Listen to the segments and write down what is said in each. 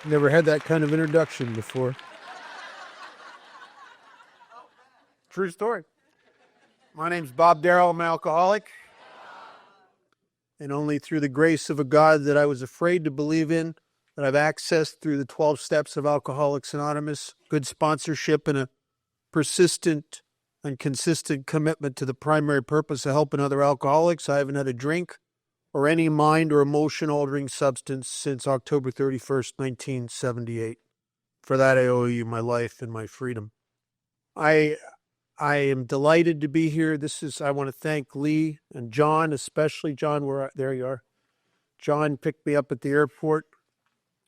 Never had that kind of introduction before. True story. My name's Bob Darrell. I'm an alcoholic. And only through the grace of a God that I was afraid to believe in, that I've accessed through the 12 steps of Alcoholics Anonymous, good sponsorship, and a persistent and consistent commitment to the primary purpose of helping other alcoholics. I haven't had a drink or any mind or emotion-altering substance since October 31st, 1978. For that, I owe you my life and my freedom. I am delighted to be here. I want to thank Lee and John, especially John, there you are. John picked me up at the airport,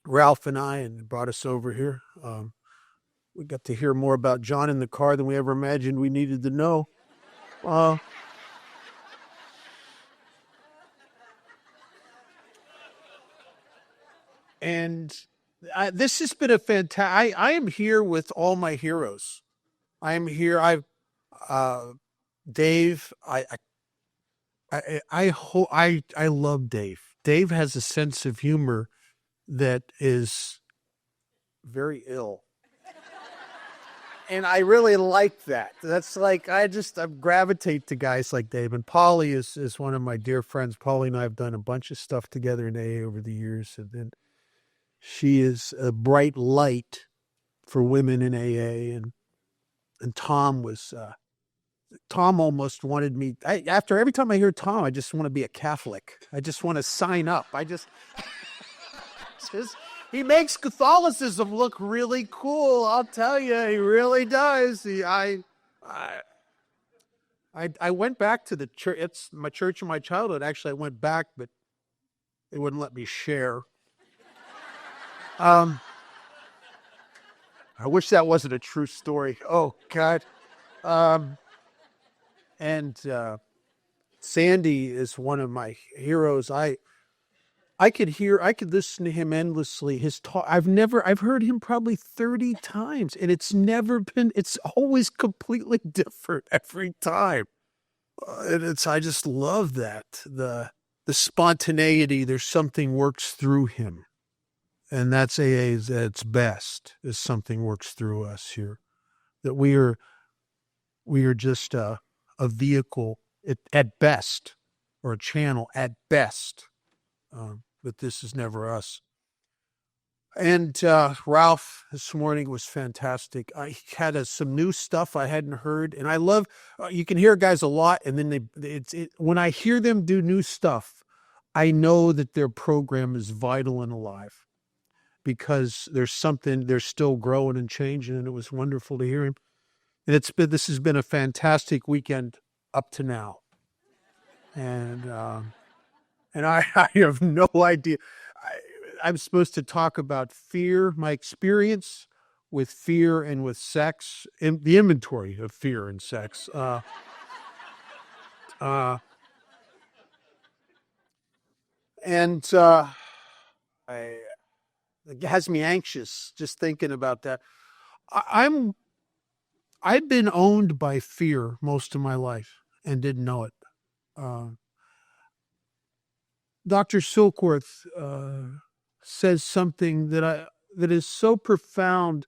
Ralph and I, and brought us over here. We got to hear more about John in the car than we ever imagined we needed to know. And this has been a fantastic. I am here with all my heroes. I am here. Dave. I love Dave. Dave has a sense of humor that is very ill. And I really like that. That's like, I gravitate to guys like Dave. And Polly is one of my dear friends. Polly and I have done a bunch of stuff together in AA over the years. And then she is a bright light for women in AA. And Tom almost wanted me, after every time I hear Tom, I just want to be a Catholic. I just want to sign up. He makes Catholicism look really cool. I'll tell you, he really does. I went back to the church. It's my church in my childhood. Actually, I went back, but they wouldn't let me share. I wish that wasn't a true story. Oh, God. And Sandy is one of my heroes. I could listen to him endlessly. His talk, I've heard him probably 30 times, and it's always completely different every time. I just love that. The spontaneity, there's something works through him. And that's AA's at its best, is something works through us here. That we are just a vehicle at best, or a channel at best. But this is never us. And Ralph this morning was fantastic. I had some new stuff I hadn't heard, and I love. You can hear guys a lot, and then when I hear them do new stuff, I know that their program is vital and alive, because there's something they're still growing and changing, and it was wonderful to hear him. And this has been a fantastic weekend up to now, and I have no idea. I'm supposed to talk about fear, my experience with fear and with sex, and the inventory of fear and sex. It has me anxious just thinking about that. I've been owned by fear most of my life and didn't know it. Dr. Silkworth says something that is so profound,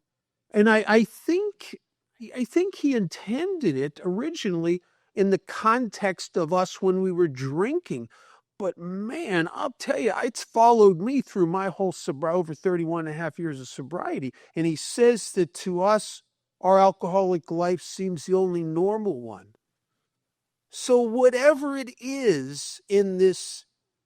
and I think he intended it originally in the context of us when we were drinking. But man, I'll tell you, it's followed me through my whole over 31 and a half years of sobriety. And he says that to us, our alcoholic life seems the only normal one. So whatever it is in this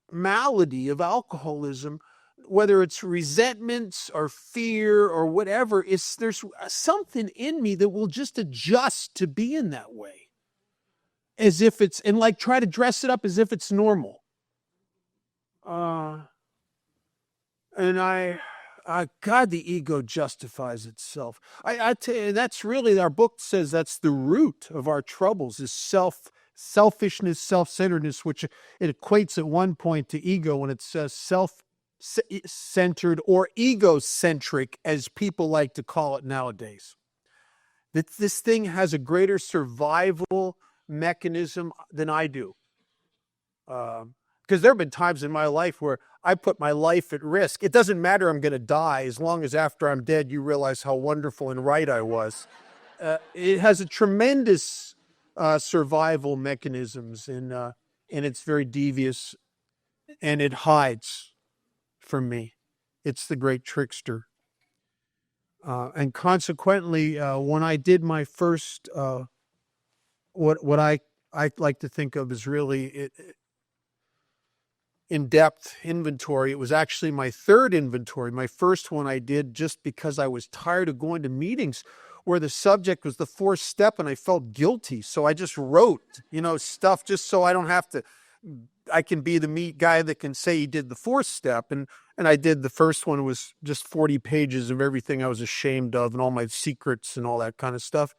malady of alcoholism, whether it's resentments or fear or whatever, there's something in me that will just adjust to being that way, as if it's, and like try to dress it up as if it's normal. God, the ego justifies itself. I tell you, that's really, our book says that's the root of our troubles, is selfishness, self-centeredness, which it equates at one point to ego when it says self-centered or egocentric, as people like to call it nowadays. That this thing has a greater survival mechanism than I do. Because there have been times in my life where I put my life at risk. It doesn't matter I'm going to die, as long as after I'm dead you realize how wonderful and right I was. It has a tremendous survival mechanisms, and it's very devious, and it hides from me. It's the great trickster. And consequently, when I did my first, what I like to think of as really in-depth inventory, it was actually my third inventory. My first one I did just because I was tired of going to meetings where the subject was the fourth step and I felt guilty. So I just wrote, stuff just so I don't have to, I can be the meat guy that can say he did the fourth step. And I did the first one was just 40 pages of everything I was ashamed of and all my secrets and all that kind of stuff.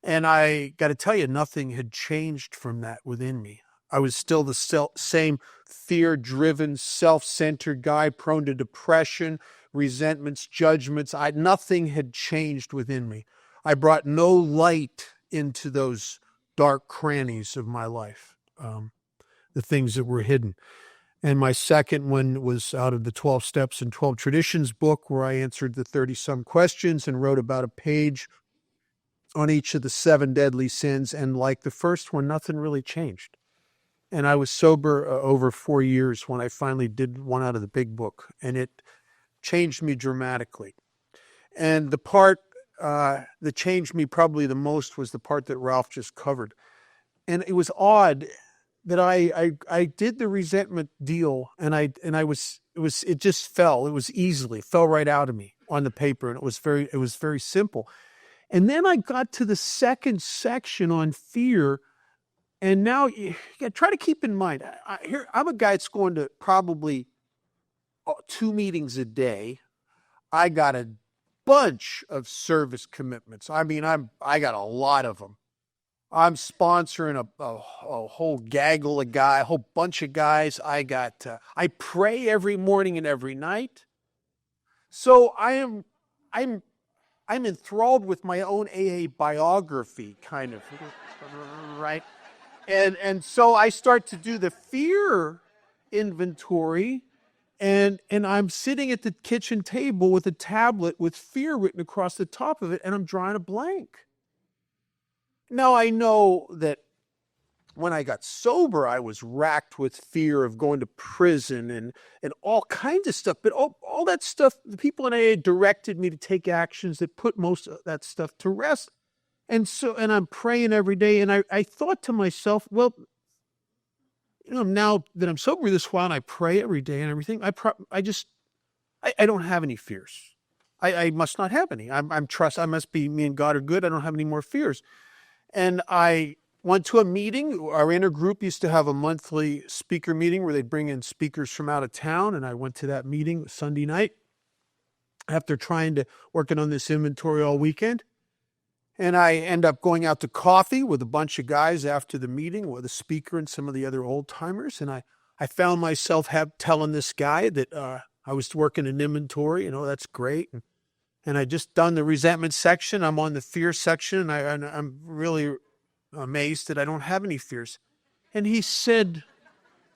And I got to tell you, nothing had changed from that within me. I was still the same fear-driven, self-centered guy, prone to depression, resentments, judgments. Nothing had changed within me. I brought no light into those dark crannies of my life, the things that were hidden. And my second one was out of the 12 Steps and 12 Traditions book, where I answered the 30-some questions and wrote about a page on each of the 7 deadly sins. And like the first one, nothing really changed. And I was sober over 4 years when I finally did one out of the big book, and it changed me dramatically. And the part that changed me probably the most was the part that Ralph just covered. And it was odd that I did the resentment deal, and it just fell. It was easily fell right out of me on the paper, and it was very simple. And then I got to the second section on fear. And now, try to keep in mind, I'm a guy that's going to probably 2 meetings a day. I got a bunch of service commitments. I mean, I got a lot of them. I'm sponsoring a whole gaggle of guys, a whole bunch of guys. I pray every morning and every night. So I'm enthralled with my own AA biography, kind of, right? And so I start to do the fear inventory, and I'm sitting at the kitchen table with a tablet with fear written across the top of it, and I'm drawing a blank. Now I know that when I got sober, I was racked with fear of going to prison and all kinds of stuff. But all that stuff, the people in AA directed me to take actions that put most of that stuff to rest. And I'm praying every day. And I thought to myself, well, now that I'm sober this while and I pray every day and everything, I don't have any fears. I must not have any. I must be, me and God are good. I don't have any more fears. And I went to a meeting. Our inner group used to have a monthly speaker meeting where they'd bring in speakers from out of town. And I went to that meeting Sunday night after working on this inventory all weekend. And I end up going out to coffee with a bunch of guys after the meeting with the speaker and some of the other old timers. And I found myself telling this guy that I was working an inventory, that's great. And I just done the resentment section. I'm on the fear section, and I'm really amazed that I don't have any fears. And he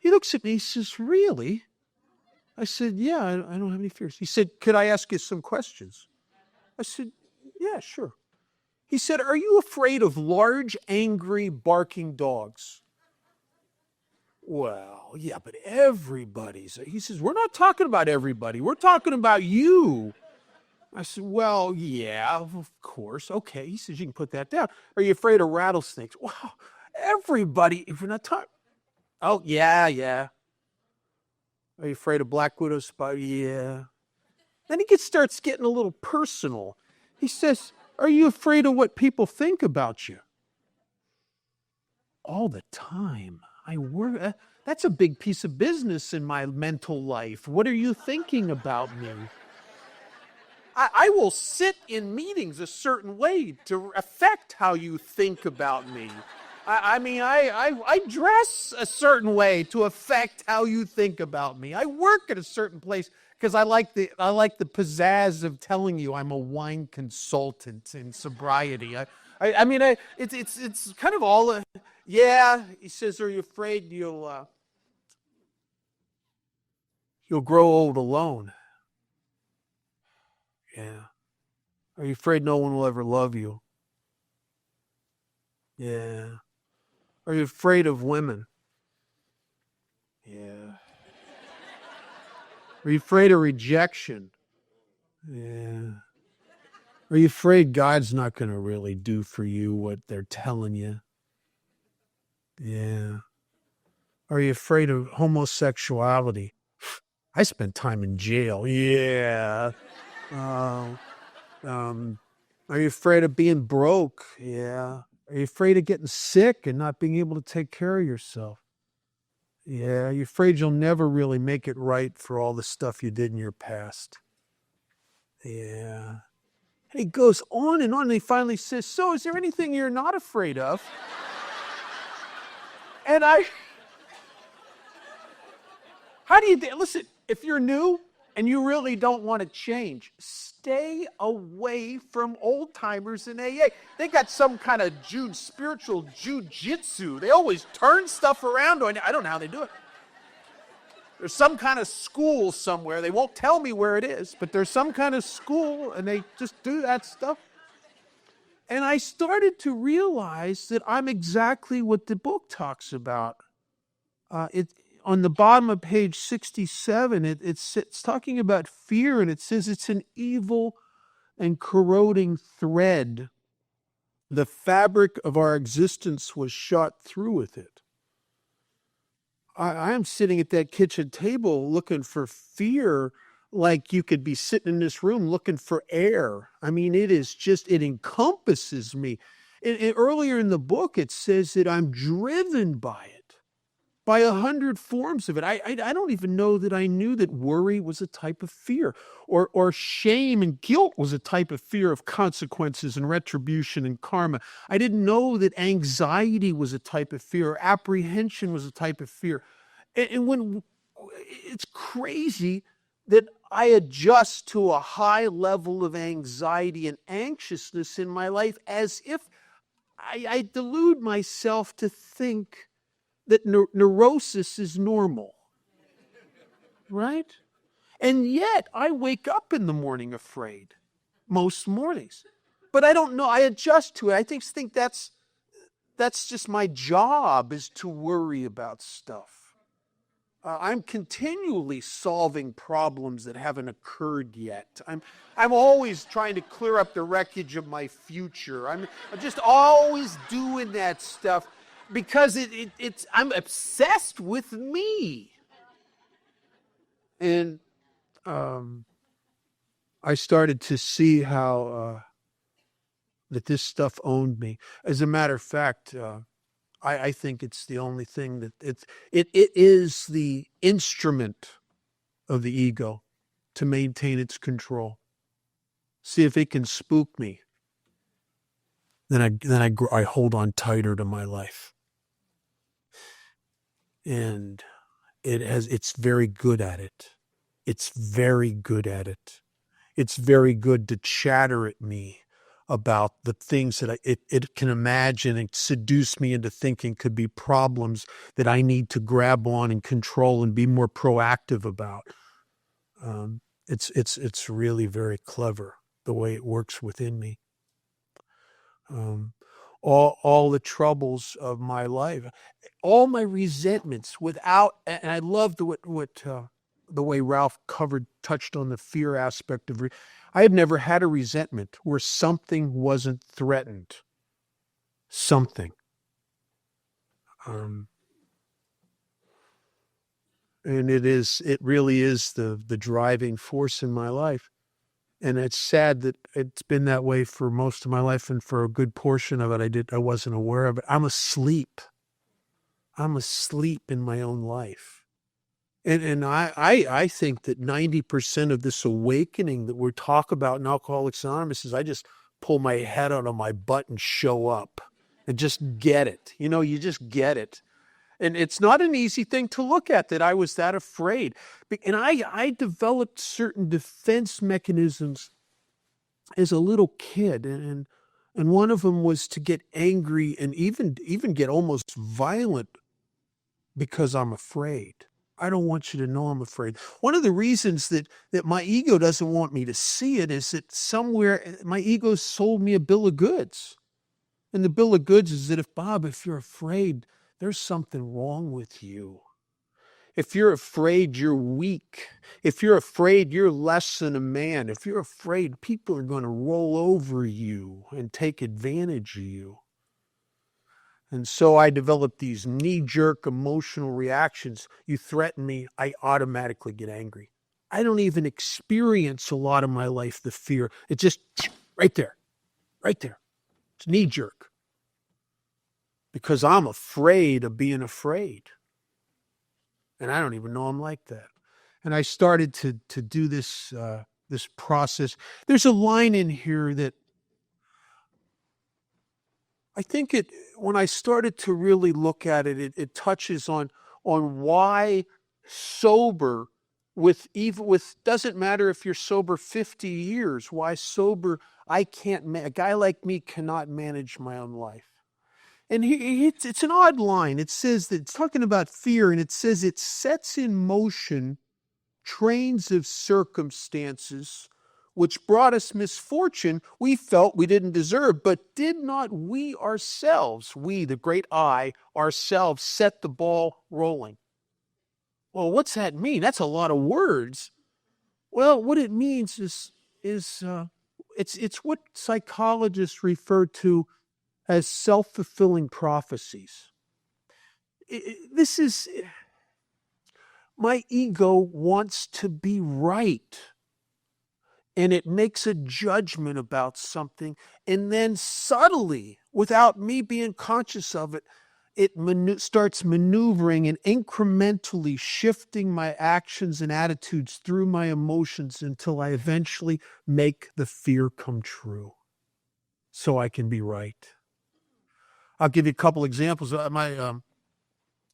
looks at me, he says, really? I said, yeah, I don't have any fears. He said, could I ask you some questions? I said, yeah, sure. He said, are you afraid of large, angry, barking dogs? Well, yeah, but he says, we're not talking about everybody. We're talking about you. I said, well, yeah, of course. Okay. He says, you can put that down. Are you afraid of rattlesnakes? Wow, everybody, if we're not talking. Oh, yeah. Are you afraid of black widow spider? Yeah. Then he starts getting a little personal. He says, are you afraid of what people think about you? All the time. I work. That's a big piece of business in my mental life. What are you thinking about me? I will sit in meetings a certain way to affect how you think about me. I dress a certain way to affect how you think about me. I work at a certain place because I like the pizzazz of telling you I'm a wine consultant in sobriety. It's kind of all. Yeah, he says, are you afraid you'll? You'll grow old alone. Yeah. Are you afraid no one will ever love you? Yeah. Are you afraid of women? Yeah. Are you afraid of rejection? Yeah. Are you afraid God's not going to really do for you what they're telling you? Yeah. Are you afraid of homosexuality? I spent time in jail. Yeah. Uh, um, are you afraid of being broke? Yeah. Are you afraid of getting sick and not being able to take care of yourself? Yeah. You're afraid you'll never really make it right for all the stuff you did in your past. Yeah. And he goes on and on. And he finally says, so is there anything you're not afraid of? And how do you, listen, if you're new and you really don't want to change, stay away from old timers in AA. They got some kind of spiritual jujitsu. They always turn stuff around on you. I don't know how they do it. There's some kind of school somewhere. They won't tell me where it is, but there's some kind of school and they just do that stuff. And I started to realize that I'm exactly what the book talks about. It on the bottom of page 67, it's talking about fear, and it says it's an evil and corroding thread. The fabric of our existence was shot through with it. I am sitting at that kitchen table looking for fear, like you could be sitting in this room looking for air. I mean, it encompasses me. Earlier in the book, it says that I'm driven by it. By 100 forms of it. I don't even know that I knew that worry was a type of fear, or shame and guilt was a type of fear of consequences and retribution and karma. I didn't know that anxiety was a type of fear, or apprehension was a type of fear. And when it's crazy that I adjust to a high level of anxiety and anxiousness in my life as if I delude myself to think that neurosis is normal, right? And yet I wake up in the morning afraid most mornings, but I don't know. I adjust to it. I think that's just my job, is to worry about stuff. I'm continually solving problems that haven't occurred yet. I'm always trying to clear up the wreckage of my future. I'm just always doing that stuff because I'm obsessed with me. And I started to see how that this stuff owned me. As a matter of fact, I think it's the only thing that it is the instrument of the ego to maintain its control. See, if it can spook me, then I hold on tighter to my life. And it's very good at it. It's very good at it. It's very good to chatter at me about the things that it can imagine and seduce me into thinking could be problems that I need to grab on and control and be more proactive about. It's really very clever the way it works within me. All the troubles of my life, all my resentments, and I loved what the way Ralph touched on the fear aspect of. I had never had a resentment where something wasn't threatened. Something. And it really is the driving force in my life. And it's sad that it's been that way for most of my life, and for a good portion of it, I wasn't aware of it. I'm asleep in my own life. And I think that 90% of this awakening that we talk about in Alcoholics Anonymous is I just pull my head out of my butt and show up and just get it. You just get it. And it's not an easy thing to look at, that I was that afraid. And I developed certain defense mechanisms as a little kid. And one of them was to get angry and even get almost violent because I'm afraid. I don't want you to know I'm afraid. One of the reasons that my ego doesn't want me to see it is that somewhere my ego sold me a bill of goods. And the bill of goods is that if you're afraid, there's something wrong with you. If you're afraid, you're weak. If you're afraid, you're less than a man. If you're afraid, people are going to roll over you and take advantage of you. And so I developed these knee-jerk emotional reactions. You threaten me, I automatically get angry. I don't even experience a lot of my life the fear. It's just right there, right there. It's knee-jerk. Because I'm afraid of being afraid. And I don't even know I'm like that. And I started to do this this process. There's a line in here that I think when I started to really look at it, it touches on why sober doesn't matter if you're sober 50 years, why sober a guy like me cannot manage my own life. And it's an odd line. It says that it's talking about fear, and it says it sets in motion trains of circumstances which brought us misfortune we felt we didn't deserve, but did not we ourselves, we, the great I, ourselves, set the ball rolling. Well, what's that mean? That's a lot of words. Well, what it means is it's what psychologists refer to as self-fulfilling prophecies. My ego wants to be right. And it makes a judgment about something. And then subtly, without me being conscious of it, it starts maneuvering and incrementally shifting my actions and attitudes through my emotions until I eventually make the fear come true so I can be right. I'll give you a couple examples. My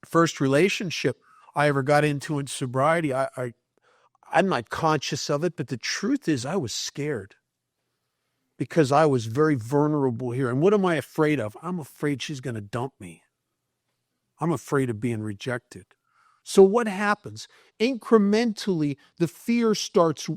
first relationship I ever got into in sobriety, I'm not conscious of it, but the truth is I was scared because I was very vulnerable here. And what am I afraid of? I'm afraid she's going to dump me. I'm afraid of being rejected. So what happens? Incrementally, the fear starts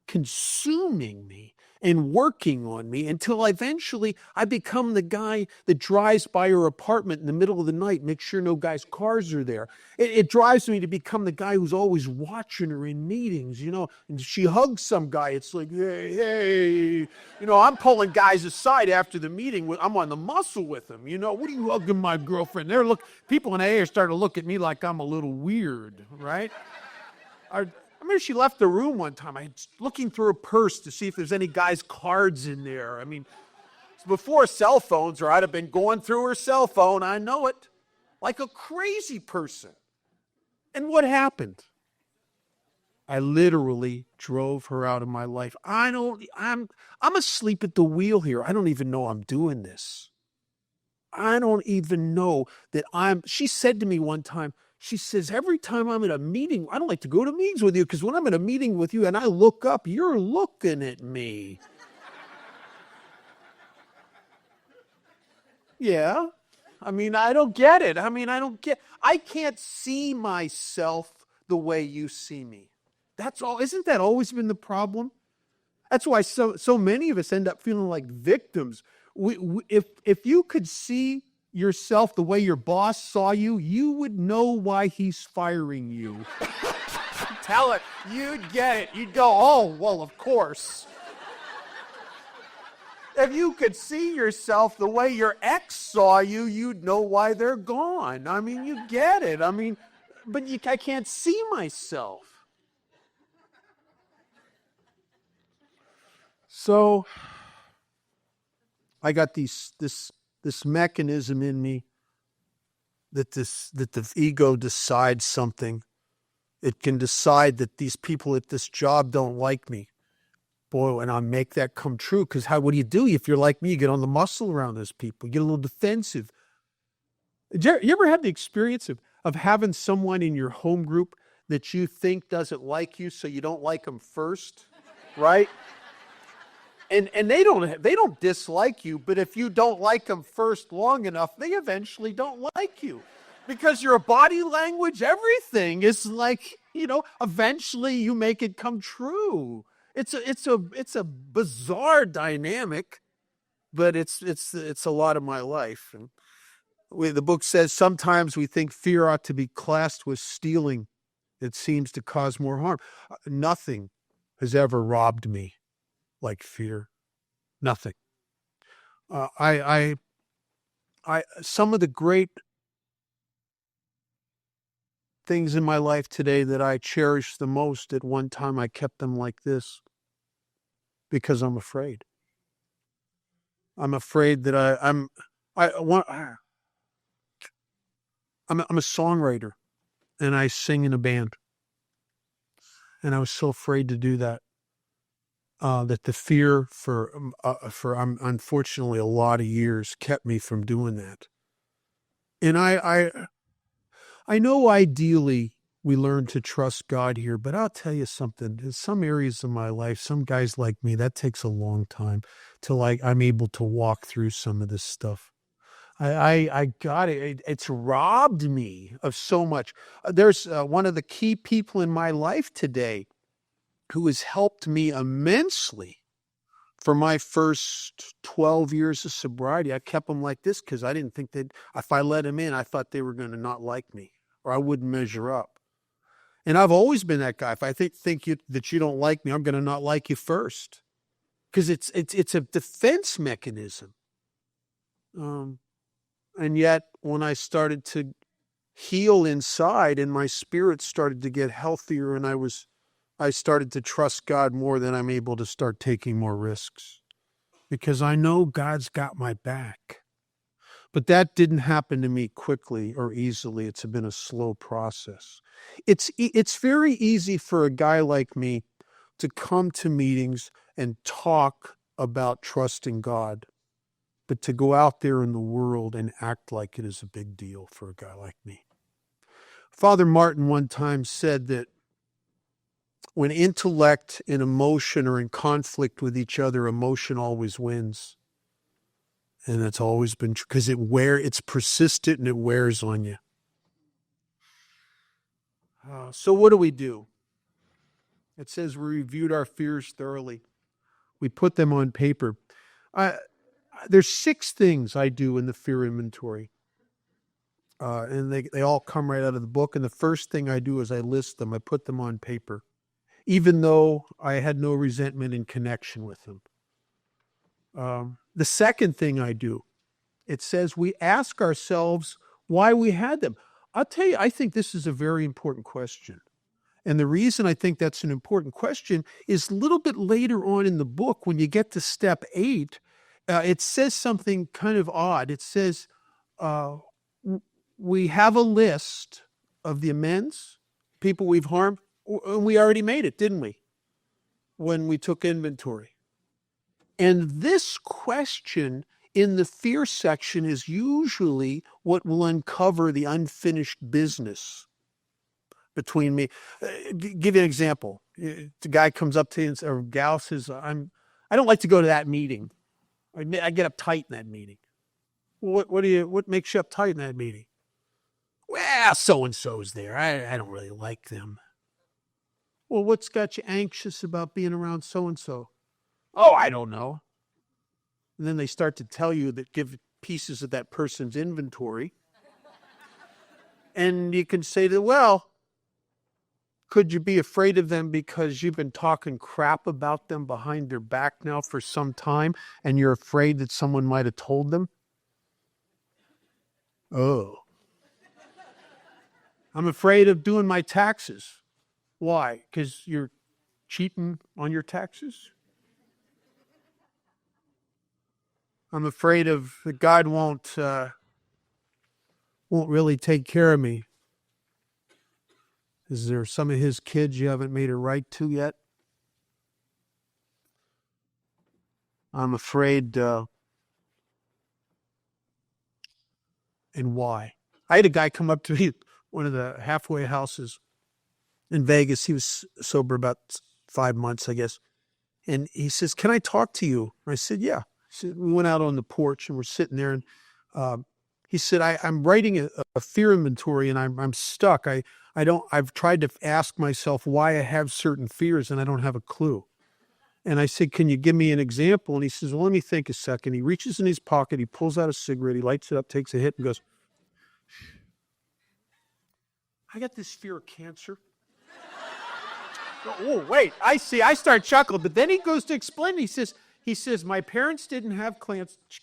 consuming me and working on me until eventually I become the guy that drives by her apartment in the middle of the night, make sure no guys' cars are there. It drives me to become the guy who's always watching her in meetings, and she hugs some guy. It's like, hey, I'm pulling guys aside after the meeting. I'm on the muscle with them. What are you hugging my girlfriend? People in AA are starting to look at me like I'm a little weird, right? I remember she left the room one time. I was looking through her purse to see if there's any guy's cards in there. I mean, before cell phones, or I'd have been going through her cell phone. I know it. Like a crazy person. And what happened? I literally drove her out of my life. I'm asleep at the wheel here. I don't even know I'm doing this. I don't even know that she said to me one time, she says, every time I'm at a meeting, I don't like to go to meetings with you because when I'm at a meeting with you and I look up, you're looking at me. Yeah. I don't get it. I can't see myself the way you see me. That's all. Isn't that always been the problem? That's why so many of us end up feeling like victims. If you could see yourself the way your boss saw you, you would know why he's firing you. Tell it. You'd get it. You'd go, oh, well, of course. If you could see yourself the way your ex saw you, you'd know why they're gone. You get it. But I can't see myself. So I got this mechanism in me that the ego decides something. It can decide that these people at this job don't like me. Boy, and I make that come true, because what do you do if you're like me? You get on the muscle around those people. You get a little defensive. You ever had the experience of having someone in your home group that you think doesn't like you, so you don't like them first, right? And they don't dislike you, but if you don't like them first long enough, they eventually don't like you. because your body language, everything is like, eventually you make it come true. It's a bizarre dynamic, but it's a lot of my life. And the book says sometimes we think fear ought to be classed with stealing. It seems to cause more harm. Nothing has ever robbed me like fear. Nothing. Some of the great things in my life today that I cherish the most, at one time I kept them like this because I'm afraid. I'm afraid that I want. I'm a songwriter and I sing in a band, and I was so afraid to do that. That the fear for unfortunately a lot of years kept me from doing that. And I know ideally we learn to trust God here, but I'll tell you something. In some areas of my life, some guys like me, that takes a long time till I'm able to walk through some of this stuff. I got it. It's robbed me of so much. There's one of the key people in my life today who has helped me immensely for my first 12 years of sobriety. I kept them like this because I didn't think that if I let them in, I thought they were going to not like me or I wouldn't measure up. And I've always been that guy. If I think that you don't like me, I'm going to not like you first, because it's a defense mechanism. And yet, when I started to heal inside and my spirit started to get healthier, and I started to trust God more, than I'm able to start taking more risks because I know God's got my back. But that didn't happen to me quickly or easily. It's been a slow process. It's very easy for a guy like me to come to meetings and talk about trusting God, but to go out there in the world and act like it is a big deal for a guy like me. Father Martin one time said that when intellect and emotion are in conflict with each other, emotion always wins. And that's always been true because it's persistent and it wears on you. So what do? It says we reviewed our fears thoroughly. We put them on paper. There's 6 things I do in the fear inventory. And they all come right out of the book. And the first thing I do is I list them. I put them on paper, even though I had no resentment in connection with them. The second thing I do, it says we ask ourselves why we had them. I'll tell you, I think this is a very important question. And the reason I think that's an important question is a little bit later on in the book, when you get to step 8, it says something kind of odd. It says, we have a list of the amends, people we've harmed. We already made it, didn't we? When we took inventory. And this question in the fear section is usually what will uncover the unfinished business between me. Give you an example. The guy comes up to you or gal says, I don't like to go to that meeting. I get uptight in that meeting. What makes you uptight in that meeting? Well, so-and-so's there. I don't really like them. Well, what's got you anxious about being around so-and-so? Oh, I don't know. And then they start to tell you that, give pieces of that person's inventory. And you can say to them, well, could you be afraid of them because you've been talking crap about them behind their back now for some time, and you're afraid that someone might have told them? Oh. I'm afraid of doing my taxes. Why? Because you're cheating on your taxes? I'm afraid of that God won't really take care of me. Is there some of his kids you haven't made it right to yet? I'm afraid, and why? I had a guy come up to me, one of the halfway houses in Vegas. He was sober about 5 months, I guess. And he says, can I talk to you? I said, yeah. So we went out on the porch and we're sitting there, and he said, I'm writing a fear inventory and I'm stuck. I've tried to ask myself why I have certain fears and I don't have a clue. And I said, can you give me an example? And he says, well, let me think a second. He reaches in his pocket, he pulls out a cigarette, he lights it up, takes a hit and goes, I got this fear of cancer. Oh, wait, I see. I start chuckling, but then he goes to explain. He says, my parents didn't have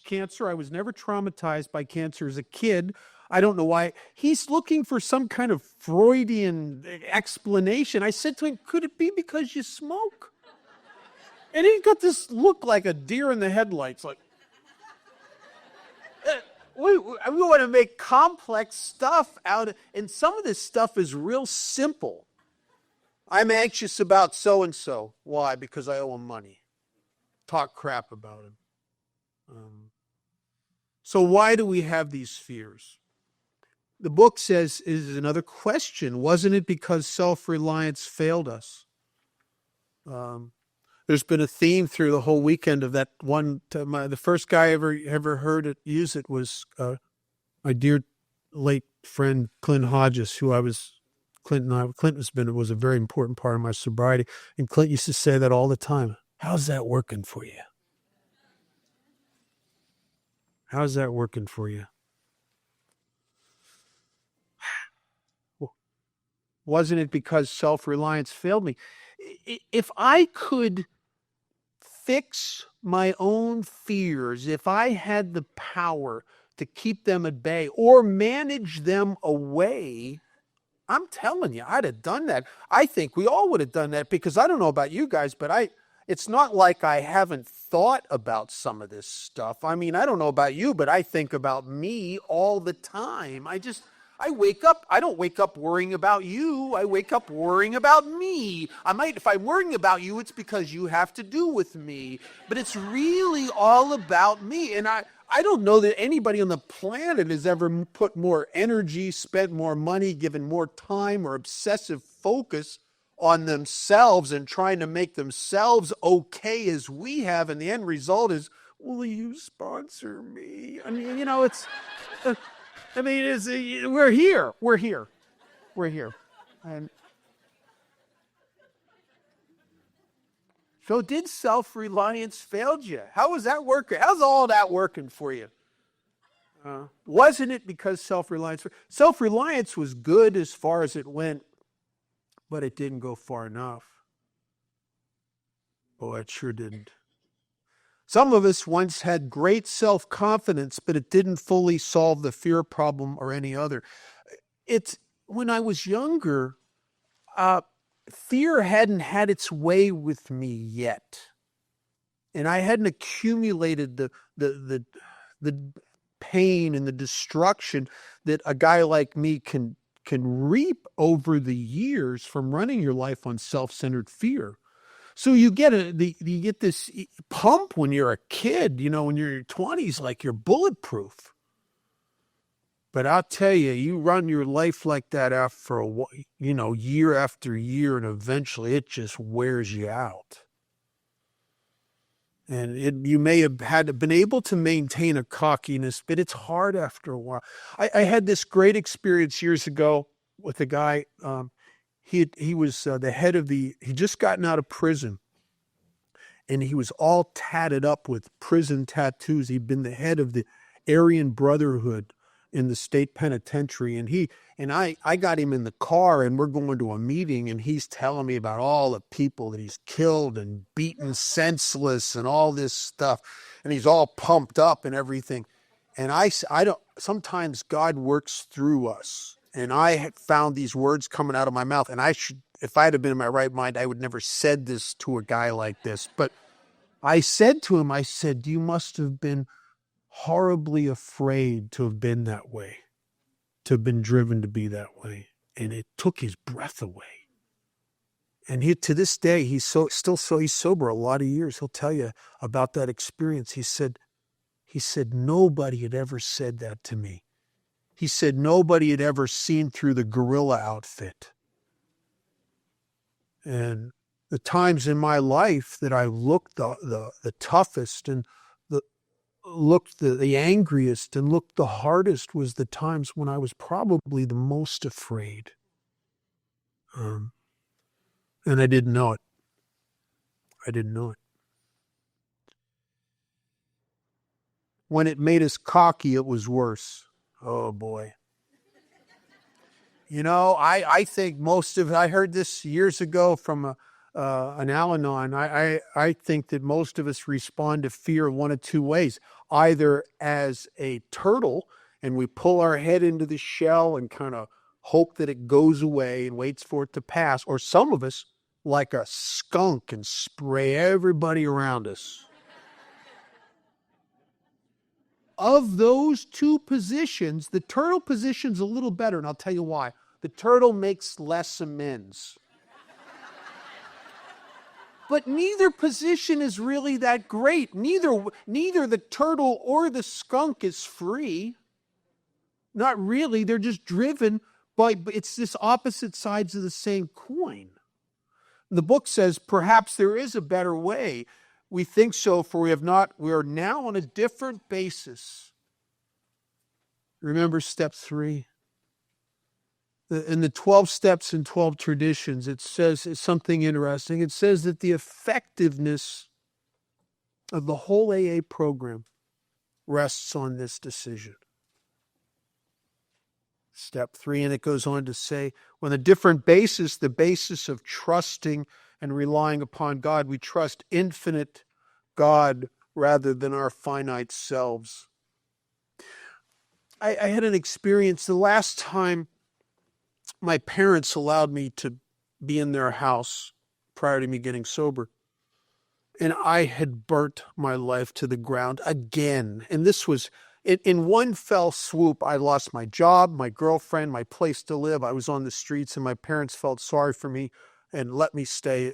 cancer. I was never traumatized by cancer as a kid. I don't know why. He's looking for some kind of Freudian explanation. I said to him, could it be because you smoke? And he got this look like a deer in the headlights, like, we want to make complex stuff and some of this stuff is real simple. I'm anxious about so-and-so. Why? Because I owe him money. Talk crap about him. So why do we have these fears? The book says, is another question. Wasn't it because self-reliance failed us? There's been a theme through the whole weekend of that one. The first guy I ever heard it use it was my dear late friend Clint Hodges, who Clint was a very important part of my sobriety, and Clint used to say that all the time. How's that working for you? How's that working for you? Wasn't it because self-reliance failed me? If I could fix my own fears, if I had the power to keep them at bay or manage them away, I'm telling you, I'd have done that. I think we all would have done that because I don't know about you guys, but it's not like I haven't thought about some of this stuff. I mean, I don't know about you, but I think about me all the time. I wake up, I don't wake up worrying about you. I wake up worrying about me. If I'm worrying about you, it's because you have to do with me. But it's really all about me. And I don't know that anybody on the planet has ever put more energy, spent more money, given more time or obsessive focus on themselves and trying to make themselves okay as we have. And the end result is, will you sponsor me? I mean, we're here. And so did self-reliance failed you? How was that working? How's all that working for you? Wasn't it because self-reliance was good as far as it went, but it didn't go far enough. Oh, it sure didn't. Some of us once had great self-confidence, but it didn't fully solve the fear problem or any other. When I was younger, fear hadn't had its way with me yet. And I hadn't accumulated the pain and the destruction that a guy like me can reap over the years from running your life on self-centered fear. So you get this pump when you're a kid, when you're in your 20s, like you're bulletproof. But I'll tell you, you run your life like that after year after year, and eventually it just wears you out. And you may have been able to maintain a cockiness, but it's hard after a while. I had this great experience years ago with a guy. He was the head of he'd just gotten out of prison, and he was all tatted up with prison tattoos. He'd been the head of the Aryan Brotherhood in the state penitentiary, and I got him in the car, and we're going to a meeting, and he's telling me about all the people that he's killed and beaten senseless and all this stuff, and he's all pumped up and everything. And sometimes God works through us. And I had found these words coming out of my mouth, and if I had been in my right mind, I would never said this to a guy like this. But I said to him, you must have been horribly afraid to have been that way, to have been driven to be that way. And it took his breath away. And to this day, he's sober a lot of years. He'll tell you about that experience. He said, nobody had ever said that to me. He said nobody had ever seen through the gorilla outfit. And the times in my life that I looked the toughest and looked the angriest and looked the hardest was the times when I was probably the most afraid. Um, and I didn't know it. I didn't know it. When it made us cocky, it was worse. Oh boy. I think most of I heard this years ago from an Al-Anon. I think that most of us respond to fear one of two ways: either as a turtle, and we pull our head into the shell and kind of hope that it goes away and waits for it to pass, or some of us, like a skunk, and spray everybody around us. Of those two positions, the turtle position's a little better, and I'll tell you why. The turtle makes less amends. But neither position is really that great. Neither the turtle or the skunk is free. Not really. They're just driven by, it's this opposite sides of the same coin. The book says perhaps there is a better way. We think so, for we are now on a different basis. Remember step 3? In the 12 steps and 12 traditions, it says something interesting. It says that the effectiveness of the whole AA program rests on this decision. Step 3, and it goes on to say, when the different basis, the basis of trusting and relying upon God, we trust infinite God rather than our finite selves. I had an experience the last time my parents allowed me to be in their house prior to me getting sober. And I had burnt my life to the ground again. And this was, in one fell swoop, I lost my job, my girlfriend, my place to live. I was on the streets, and my parents felt sorry for me and let me stay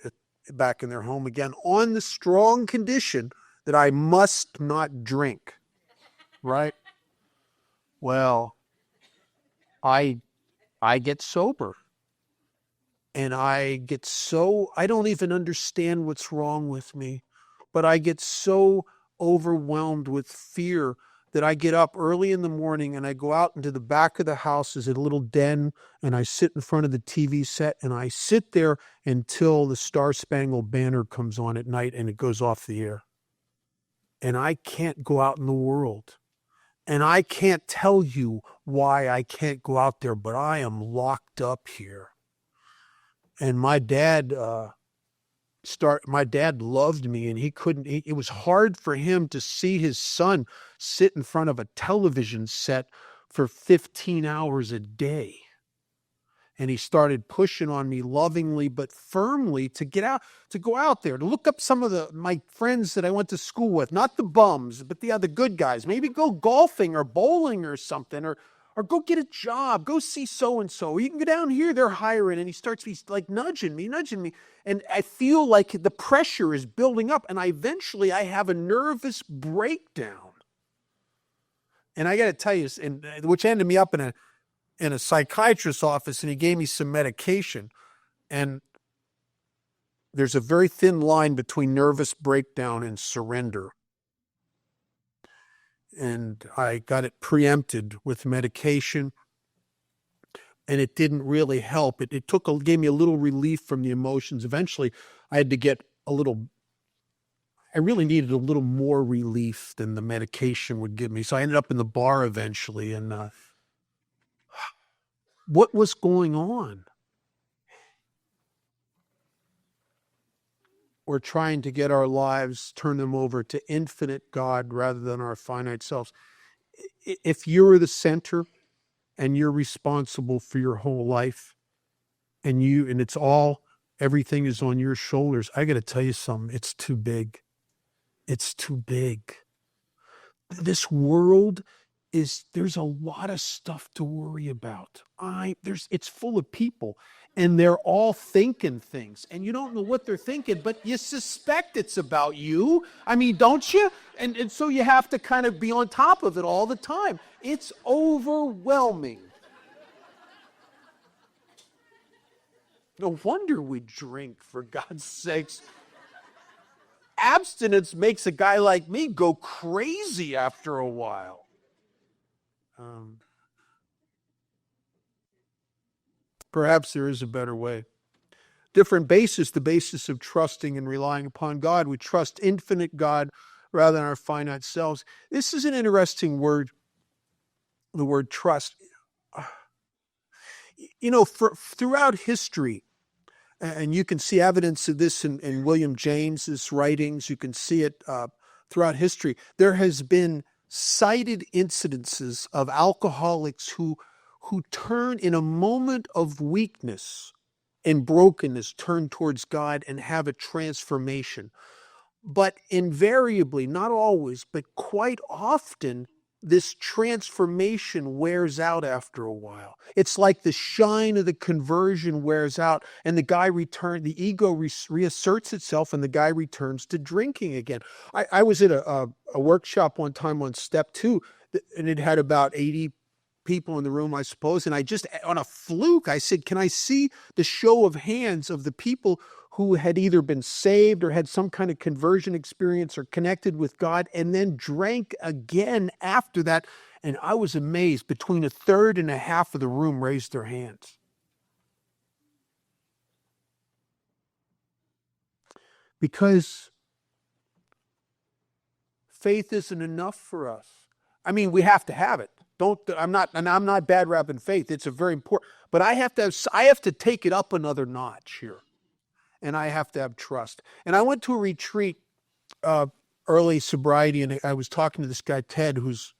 back in their home again on the strong condition that I must not drink. Right? Well, I get sober. And I don't even understand what's wrong with me, but I get so overwhelmed with fear that I get up early in the morning and I go out into the back of the house. There's a little den, and I sit in front of the TV set, and I sit there until the Star Spangled Banner comes on at night and it goes off the air. And I can't go out in the world. And I can't tell you why I can't go out there, but I am locked up here. And my dad loved me, and it was hard for him to see his son sit in front of a television set for 15 hours a day. And he started pushing on me lovingly but firmly to go out there, to look up some of my friends that I went to school with, not the bums, but the other good guys. Maybe go golfing or bowling or something, or go get a job, go see so-and-so. You can go down here, they're hiring. And he starts like nudging me. And I feel like the pressure is building up. And eventually I have a nervous breakdown. And I got to tell you, which ended me up in a psychiatrist's office, and he gave me some medication. And there's a very thin line between nervous breakdown and surrender. And I got it preempted with medication, and it didn't really help. It gave me a little relief from the emotions. Eventually, I really needed a little more relief than the medication would give me. So I ended up in the bar eventually, and what was going on? We're trying to get our lives, turn them over to infinite God rather than our finite selves. If you're the center and you're responsible for your whole life, and everything is on your shoulders, I got to tell you something. It's too big. It's too big. This world there's a lot of stuff to worry about. It's full of people, and they're all thinking things, and you don't know what they're thinking, but you suspect it's about you. I mean, don't you? And so you have to kind of be on top of it all the time. It's overwhelming. No wonder we drink, for God's sakes. abstinence makes a guy like me go crazy after a while. Perhaps there is a better way. Different basis, the basis of trusting and relying upon God. We trust infinite God rather than our finite selves. This is an interesting word, the word trust. You know, throughout history, and you can see evidence of this in William James's writings, you can see it throughout history, there has been cited incidences of alcoholics who turn in a moment of weakness and brokenness, turn towards God and have a transformation. But invariably, not always, but quite often, this transformation wears out after a while. It's like the shine of the conversion wears out, and the ego reasserts itself, and the guy returns to drinking again. I was at a workshop one time on step 2, and it had about 80 people in the room, I suppose. And I just, on a fluke, I said, can I see the show of hands of the people who had either been saved or had some kind of conversion experience or connected with God and then drank again after that? And I was amazed. Between a third and a half of the room raised their hands. Because faith isn't enough for us. I mean, we have to have it. I'm not bad rapping faith. It's a very important, but I have to take it up another notch here. And I have to have trust. And I went to a retreat, early sobriety, and I was talking to this guy, Ted, who's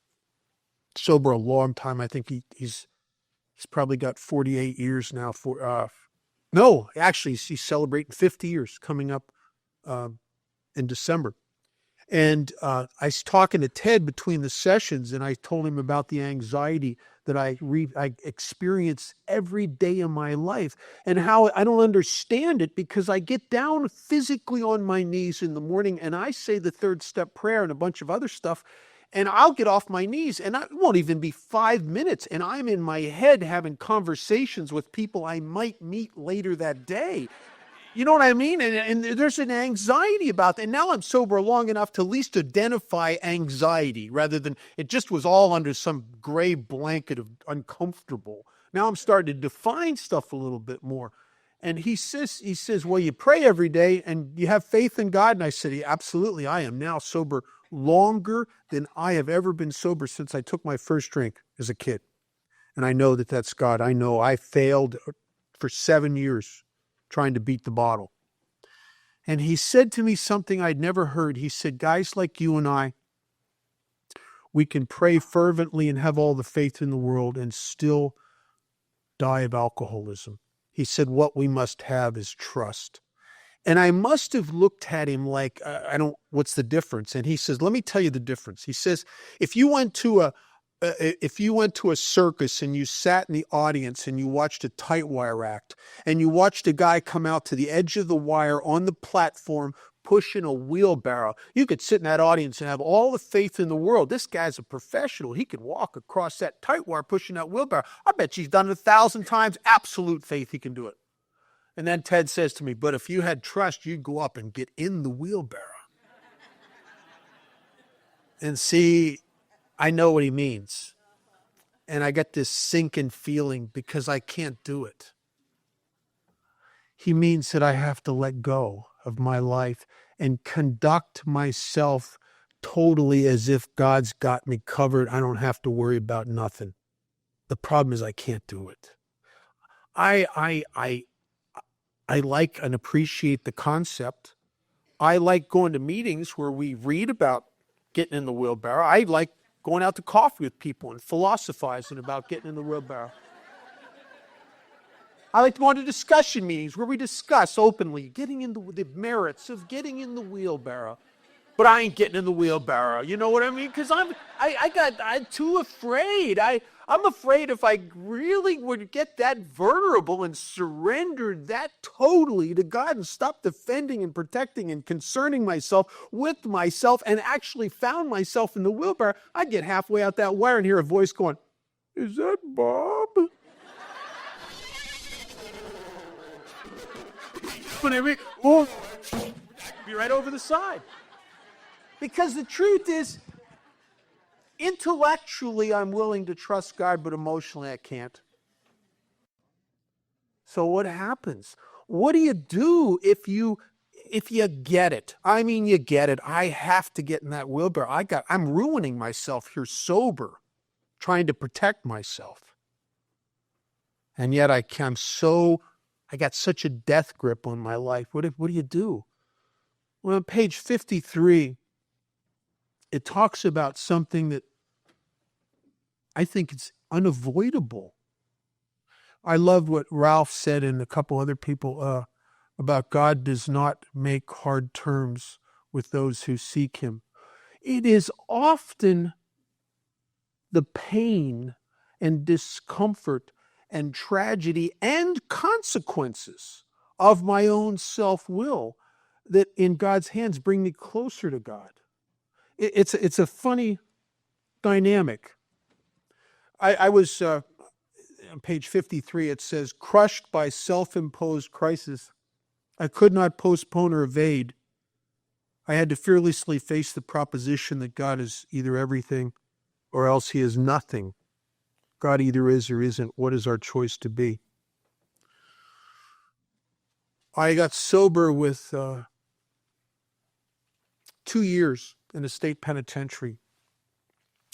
sober a long time. I think he's probably got 48 years now no, actually he's celebrating 50 years coming up, in December. And I was talking to Ted between the sessions, and I told him about the anxiety that I experience every day of my life and how I don't understand it, because I get down physically on my knees in the morning and I say the 3rd step prayer and a bunch of other stuff, and I'll get off my knees and it won't even be 5 minutes, and I'm in my head having conversations with people I might meet later that day. You know what I mean? And there's an anxiety about that. And now I'm sober long enough to at least identify anxiety rather than it just was all under some gray blanket of uncomfortable. Now I'm starting to define stuff a little bit more. And he says, well, you pray every day and you have faith in God. And I said, yeah, absolutely. I am now sober longer than I have ever been sober since I took my first drink as a kid. And I know that that's God. I know I failed for 7 years trying to beat the bottle. And he said to me something I'd never heard. He said, guys like you and I, we can pray fervently and have all the faith in the world and still die of alcoholism. He said, what we must have is trust. And I must have looked at him like, what's the difference? And he says, let me tell you the difference. He says, if you went to a circus and you sat in the audience and you watched a tight wire act and you watched a guy come out to the edge of the wire on the platform pushing a wheelbarrow, you could sit in that audience and have all the faith in the world. This guy's a professional. He can walk across that tight wire pushing that wheelbarrow. I bet you he's done it 1,000 times. Absolute faith he can do it. And then Ted says to me, but if you had trust, you'd go up and get in the wheelbarrow. And see, I know what he means. And I get this sinking feeling because I can't do it. He means that I have to let go of my life and conduct myself totally as if God's got me covered. I don't have to worry about nothing. The problem is I can't do it. I like and appreciate the concept. I like going to meetings where we read about getting in the wheelbarrow. I like going out to coffee with people and philosophizing about getting in the wheelbarrow. I like to go to discussion meetings where we discuss openly getting into the merits of getting in the wheelbarrow. But I ain't getting in the wheelbarrow. You know what I mean? Because I'm too afraid. I'm afraid if I really would get that vulnerable and surrender that totally to God and stop defending and protecting and concerning myself with myself and actually found myself in the wheelbarrow, I'd get halfway out that wire and hear a voice going, is that Bob? But I mean, Be right over the side. Because the truth is, intellectually, I'm willing to trust God, but emotionally, I can't. So what happens? What do you do if you get it? I mean, you get it. I have to get in that wheelbarrow. I'm ruining myself here sober, trying to protect myself. And yet I got such a death grip on my life. What do you do? Well, on page 53, it talks about something that I think is unavoidable. I love what Ralph said and a couple other people about God does not make hard terms with those who seek him. It is often the pain and discomfort and tragedy and consequences of my own self-will that in God's hands bring me closer to God. It's a funny dynamic. I was, on page 53, it says, crushed by self-imposed crisis, I could not postpone or evade. I had to fearlessly face the proposition that God is either everything or else he is nothing. God either is or isn't. What is our choice to be? I got sober with 2 years in a state penitentiary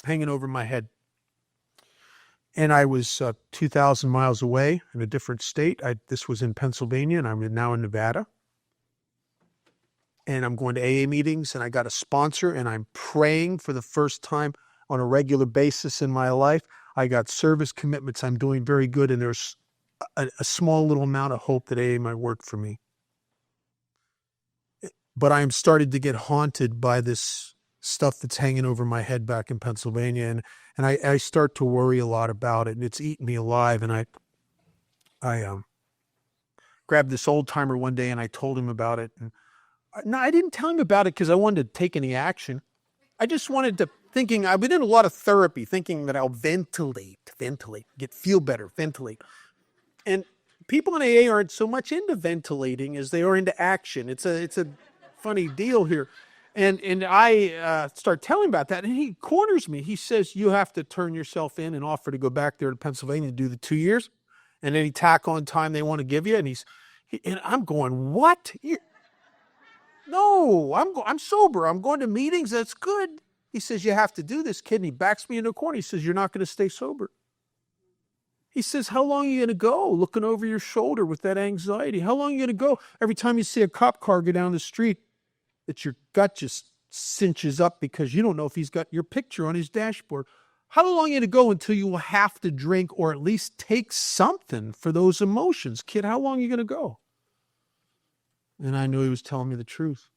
hanging over my head. And I was 2,000 miles away in a different state. This was in Pennsylvania, and I'm now in Nevada. And I'm going to AA meetings, and I got a sponsor, and I'm praying for the first time on a regular basis in my life. I got service commitments. I'm doing very good, and there's a small little amount of hope that AA might work for me. But I'm started to get haunted by this stuff that's hanging over my head back in Pennsylvania, and I start to worry a lot about it, and it's eating me alive. And I grabbed this old timer one day, and I told him about it. And no, I didn't tell him about it because I wanted to take any action. I just wanted to, I've been in a lot of therapy, thinking that I'll feel better, ventilate. And people in AA aren't so much into ventilating as they are into action. It's a funny deal here. And I start telling about that, and he corners me. He says, you have to turn yourself in and offer to go back there to Pennsylvania to do the 2 years, and any tack on time they want to give you. And I'm going, what? No, I'm sober. I'm going to meetings. That's good. He says, you have to do this, kid. And he backs me in a corner. He says, you're not going to stay sober. He says, how long are you going to go looking over your shoulder with that anxiety? How long are you going to go every time you see a cop car go down the street that your gut just cinches up because you don't know if he's got your picture on his dashboard? How long are you going to go until you will have to drink or at least take something for those emotions? Kid, how long are you going to go? And I knew he was telling me the truth.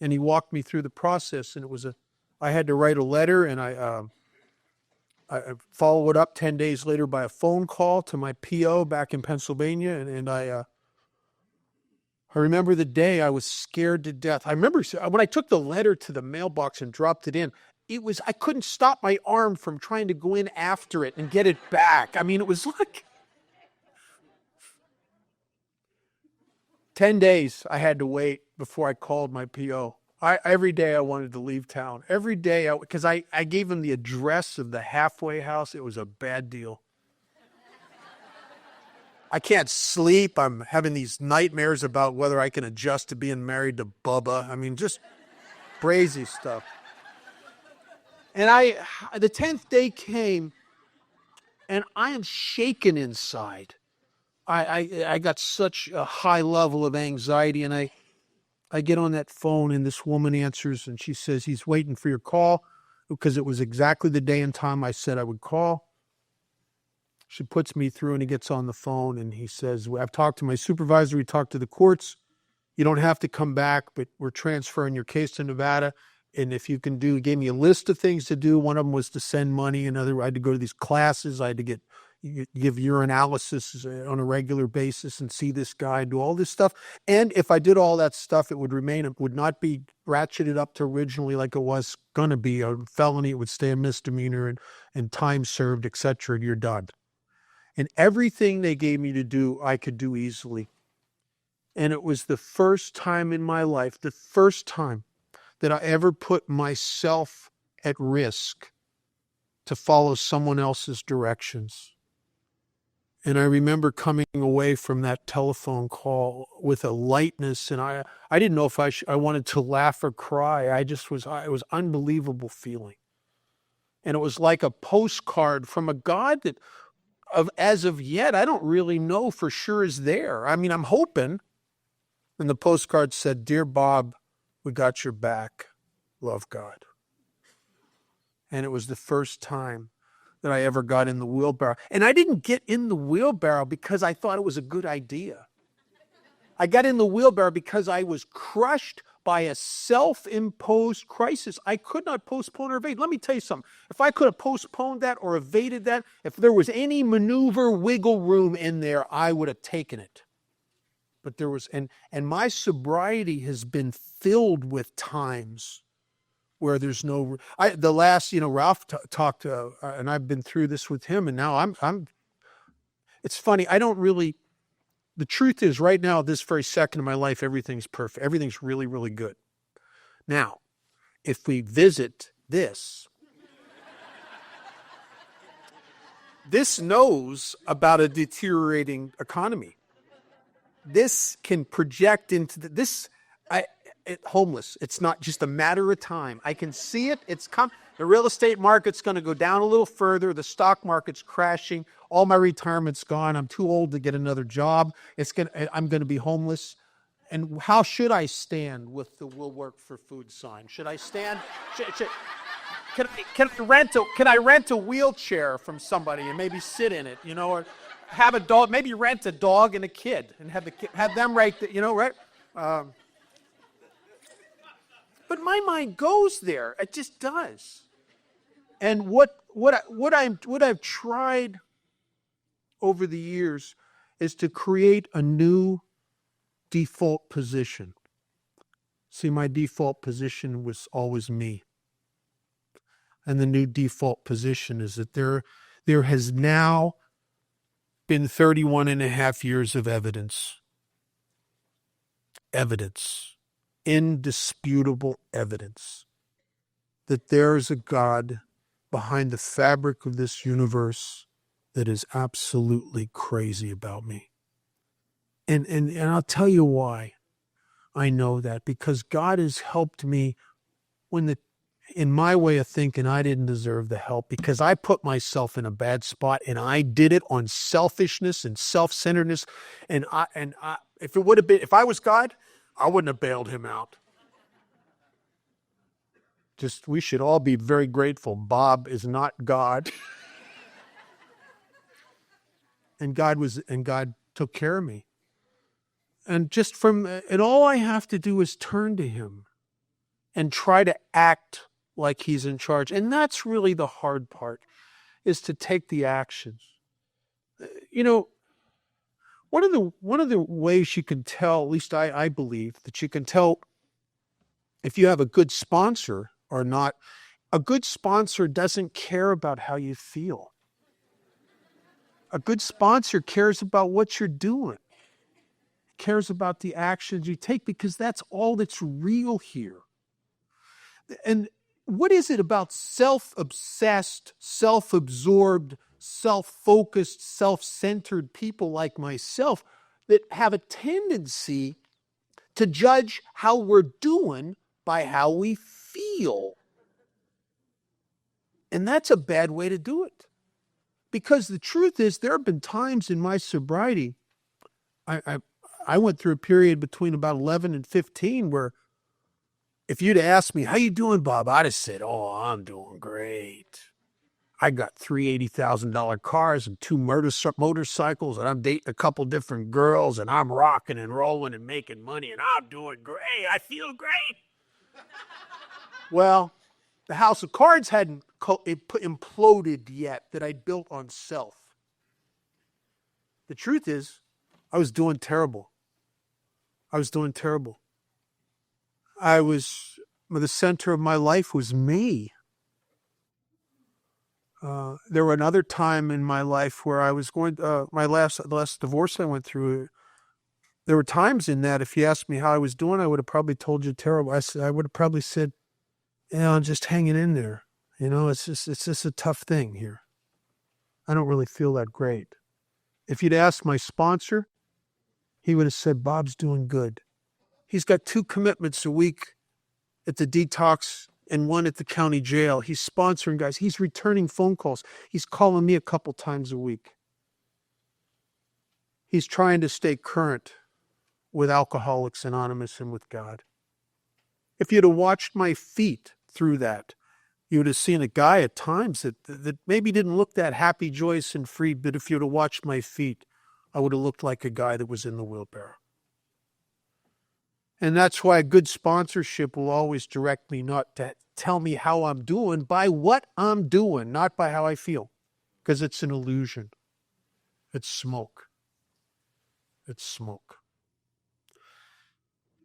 And he walked me through the process, and I had to write a letter, and I followed it up 10 days later by a phone call to my PO back in Pennsylvania. And I remember the day I was scared to death. I remember when I took the letter to the mailbox and dropped it in, I couldn't stop my arm from trying to go in after it and get it back. I mean, it was like 10 days I had to wait before I called my PO. Every day I wanted to leave town. Every day, because I gave him the address of the halfway house. It was a bad deal. I can't sleep. I'm having these nightmares about whether I can adjust to being married to Bubba. I mean, just crazy stuff. And the 10th day came, and I am shaken inside. I got such a high level of anxiety, and I get on that phone, and this woman answers, and she says, he's waiting for your call, because it was exactly the day and time I said I would call. She puts me through, and he gets on the phone, and he says, I've talked to my supervisor, we talked to the courts. You don't have to come back, but we're transferring your case to Nevada. And if you can he gave me a list of things to do. One of them was to send money. Another, I had to go to these classes. I had to give urinalysis on a regular basis and see this guy, do all this stuff. And if I did all that stuff, it would not be ratcheted up to originally like it was going to be a felony. It would stay a misdemeanor and time served, etc. And you're done. And everything they gave me to do, I could do easily. And it was the first time in my life, the first time that I ever put myself at risk to follow someone else's directions. And I remember coming away from that telephone call with a lightness, and I didn't know if I wanted to laugh or cry. It was unbelievable feeling. And it was like a postcard from a God that as of yet, I don't really know for sure is there. I mean, I'm hoping. And the postcard said, "Dear Bob, we got your back. Love, God." And it was the first time that I ever got in the wheelbarrow. And I didn't get in the wheelbarrow because I thought it was a good idea. I got in the wheelbarrow because I was crushed by a self-imposed crisis I could not postpone or evade. Let me tell you something. If I could have postponed that or evaded that, if there was any maneuver, wiggle room in there, I would have taken it. But there was, and my sobriety has been filled with times where there's no, Ralph talked, and I've been through this with him, and now it's funny, the truth is right now, this very second of my life, everything's perfect. Everything's really, really good. Now, if we visit this knows about a deteriorating economy. This can project into homeless. It's not just a matter of time. I can see it. The real estate market's going to go down a little further. The stock market's crashing. All my retirement's gone. I'm too old to get another job. I'm going to be homeless. And how should I stand with the "We'll Work for Food" sign? Should I stand? Can I rent a wheelchair from somebody and maybe sit in it, or have a dog, maybe rent a dog and a kid and have them right, right? But my mind goes there. It just does. And what I've tried over the years is to create a new default position. See, my default position was always me. And the new default position is that there has now been 31 and a half years of evidence, indisputable evidence, that there is a God behind the fabric of this universe that is absolutely crazy about me. And I'll tell you why I know that. Because God has helped me in my way of thinking, I didn't deserve the help because I put myself in a bad spot and I did it on selfishness and self-centeredness. And if I was God, I wouldn't have bailed him out. We should all be very grateful. Bob is not God. And God took care of me. And and all I have to do is turn to him and try to act like he's in charge. And that's really the hard part, is to take the actions. One of the ways you can tell, at least I believe, that you can tell if you have a good sponsor or not, a good sponsor doesn't care about how you feel. A good sponsor cares about what you're doing, cares about the actions you take, because that's all that's real here. And what is it about self-obsessed, self-absorbed, self-focused, self-centered people like myself that have a tendency to judge how we're doing by how we feel? And that's a bad way to do it. Because the truth is, there have been times in my sobriety, I went through a period between about 11 and 15 where if you'd asked me, "How you doing, Bob?" I'd have said, "Oh, I'm doing great. I got three $80,000 cars and two motorcycles, and I'm dating a couple different girls, and I'm rocking and rolling and making money, and I'm doing great. I feel great." Well, the house of cards hadn't imploded yet that I'd built on self. The truth is, I was doing terrible. The center of my life was me. There were another time in my life where I was the last divorce I went through, There were times in that, if you asked me how I was doing, I would have probably told you terrible. I would have probably said, I'm just hanging in there. It's just a tough thing here. I don't really feel that great. If you'd asked my sponsor, he would have said, Bob's doing good. He's got 2 commitments a week at the detox and 1 at the county jail. He's sponsoring guys. He's returning phone calls. He's calling me a couple times a week. He's trying to stay current with Alcoholics Anonymous and with God. If you'd have watched my feet through that, you would have seen a guy at times that maybe didn't look that happy, joyous, and free, but if you'd have watched my feet, I would have looked like a guy that was in the wheelbarrow. And that's why a good sponsorship will always direct me not to tell me how I'm doing by what I'm doing, not by how I feel, because it's an illusion. It's smoke. It's smoke.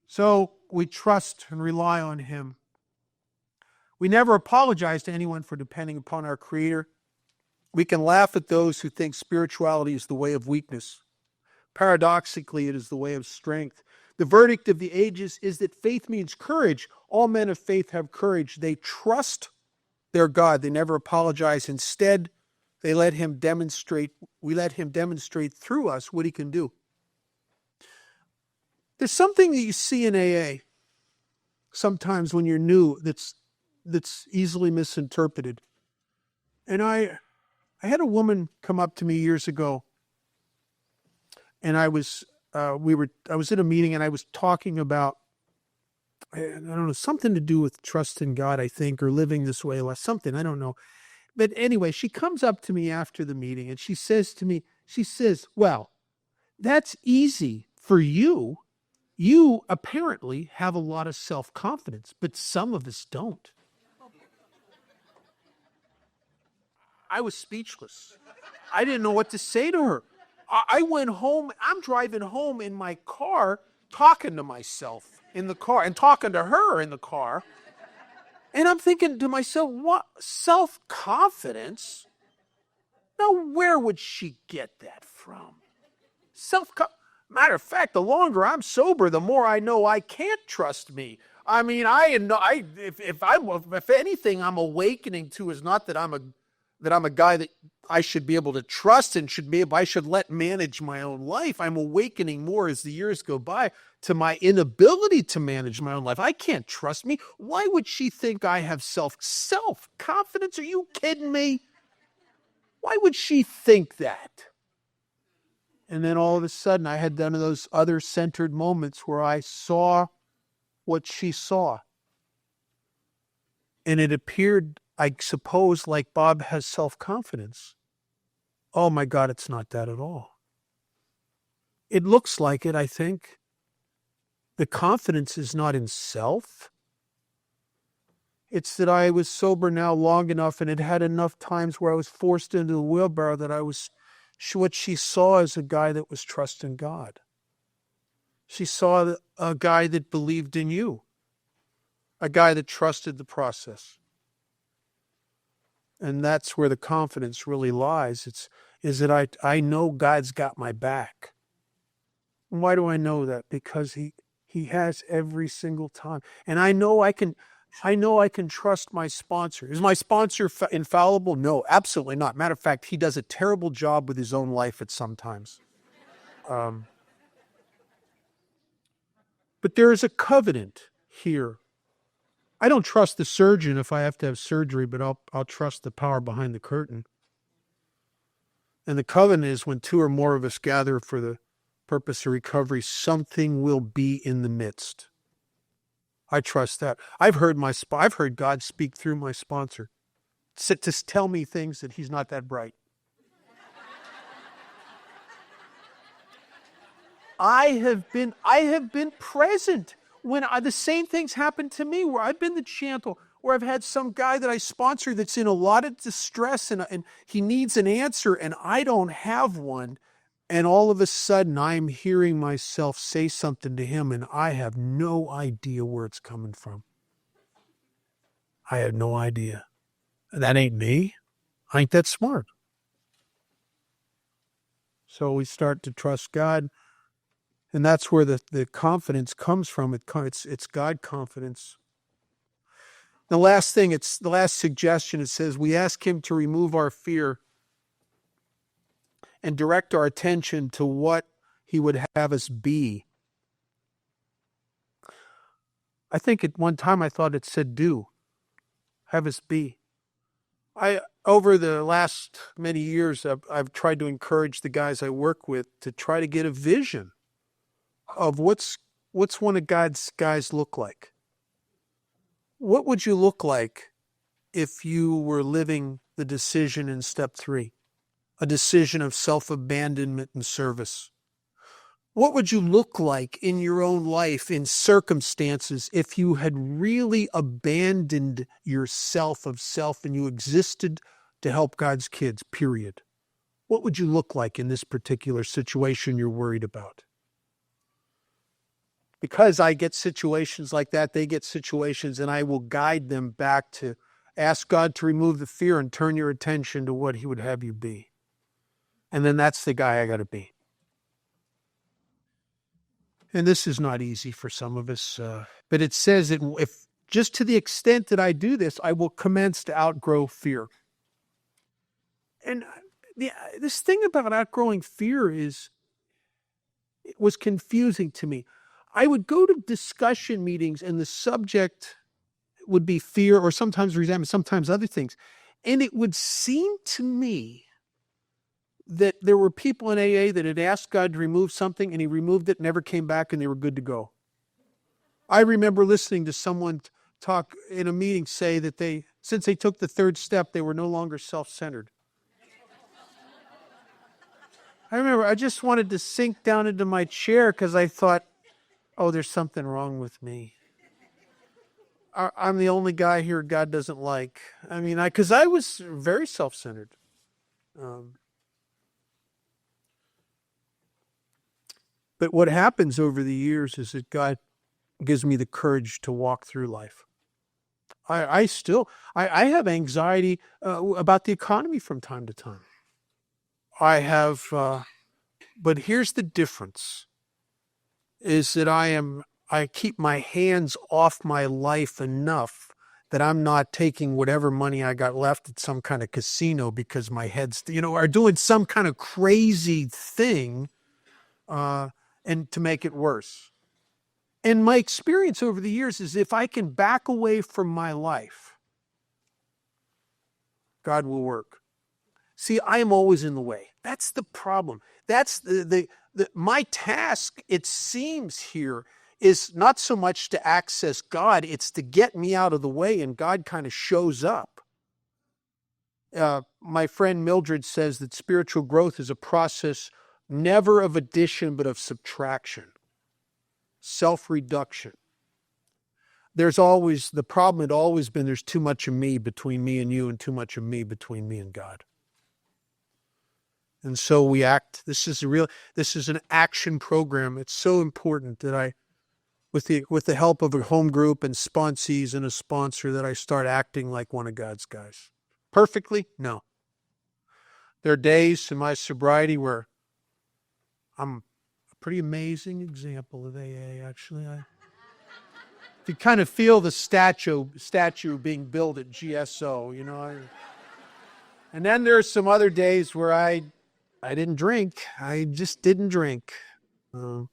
So we trust and rely on him. We never apologize to anyone for depending upon our Creator. We can laugh at those who think spirituality is the way of weakness. Paradoxically, it is the way of strength. The verdict of the ages is that faith means courage. All men of faith have courage. They trust their God. They never apologize. Instead, we let him demonstrate through us what he can do. There's something that you see in AA sometimes when you're new that's easily misinterpreted. And I had a woman come up to me years ago, and I was in a meeting, and I was talking about, I don't know, something to do with trust in God, I think, or living this way, something, I don't know. But anyway, she comes up to me after the meeting, and she says, well, that's easy for you. You apparently have a lot of self-confidence, but some of us don't. I was speechless. I didn't know what to say to her. I went home. I'm driving home in my car, talking to myself in the car and talking to her in the car. And I'm thinking to myself, what? Self-confidence? Now, where would she get that from? Matter of fact, the longer I'm sober, the more I know I can't trust me. I mean, if anything, I'm awakening to is not that I'm a guy that I should be able to trust and I should let manage my own life. I'm awakening more as the years go by to my inability to manage my own life. I can't trust me. Why would she think I have self-confidence? Are you kidding me? Why would she think that? And then all of a sudden, I had one of those other-centered moments where I saw what she saw. And it appeared, I suppose, like Bob has self-confidence. Oh my God, it's not that at all. It looks like it, I think. The confidence is not in self. It's that I was sober now long enough and had had enough times where I was forced into the wheelbarrow that what she saw is a guy that was trusting God. She saw a guy that believed in you, a guy that trusted the process. And that's where the confidence really lies. Is that I know God's got my back. And why do I know that? Because he has every single time. And I know I can trust my sponsor. Is my sponsor infallible? No, absolutely not. Matter of fact, he does a terrible job with his own life at some times. But there is a covenant here. I don't trust the surgeon if I have to have surgery, but I'll trust the power behind the curtain. And the covenant is when 2 or more of us gather for the purpose of recovery, something will be in the midst. I trust that. I've heard God speak through my sponsor to tell me things that he's not that bright. I have been present when the same things happened to me, where I've been the chantel, where I've had some guy that I sponsor that's in a lot of distress and he needs an answer and I don't have one. And all of a sudden I'm hearing myself say something to him and I have no idea where it's coming from. I have no idea. That ain't me. I ain't that smart. So we start to trust God. And that's where the confidence comes from. It's God confidence. The last thing, it's the last suggestion. It says we ask him to remove our fear and direct our attention to what he would have us be. I think at one time I thought it said do, have us be. I over the last many years I've tried to encourage the guys I work with to try to get a vision of what's one of God's guys look like. What would you look like if you were living the decision in step 3, a decision of self-abandonment and service? What would you look like in your own life, in circumstances, if you had really abandoned yourself of self and you existed to help God's kids, period? What would you look like in this particular situation you're worried about? Because I get situations like that, they get situations, and I will guide them back to ask God to remove the fear and turn your attention to what he would have you be. And then that's the guy I got to be. And this is not easy for some of us, but it says that if just to the extent that I do this, I will commence to outgrow fear. And this thing about outgrowing fear it was confusing to me. I would go to discussion meetings and the subject would be fear or sometimes resentment, sometimes other things. And it would seem to me that there were people in AA that had asked God to remove something and he removed it, never came back, and they were good to go. I remember listening to someone talk in a meeting say that since they took the 3rd step, they were no longer self-centered. I remember I just wanted to sink down into my chair because I thought, oh, there's something wrong with me. I'm the only guy here God doesn't like. I mean, because I was very self-centered. But what happens over the years is that God gives me the courage to walk through life. I have anxiety about the economy from time to time. But here's the difference, is that I keep my hands off my life enough that I'm not taking whatever money I got left at some kind of casino because my head's, are doing some kind of crazy thing and to make it worse. And my experience over the years is if I can back away from my life, God will work. See, I am always in the way. That's the problem. That's my task, it seems here, is not so much to access God, it's to get me out of the way, and God kind of shows up. My friend Mildred says that spiritual growth is a process never of addition, but of subtraction, self-reduction. The problem had always been there's too much of me between me and you and too much of me between me and God. And so we act. This is an action program. It's so important that with the help of a home group and sponsees and a sponsor, that I start acting like one of God's guys. Perfectly? No. There are days in my sobriety where I'm a pretty amazing example of AA, actually. You kind of feel the statue being built at GSO, And then there are some other days where I didn't drink. I just didn't drink. But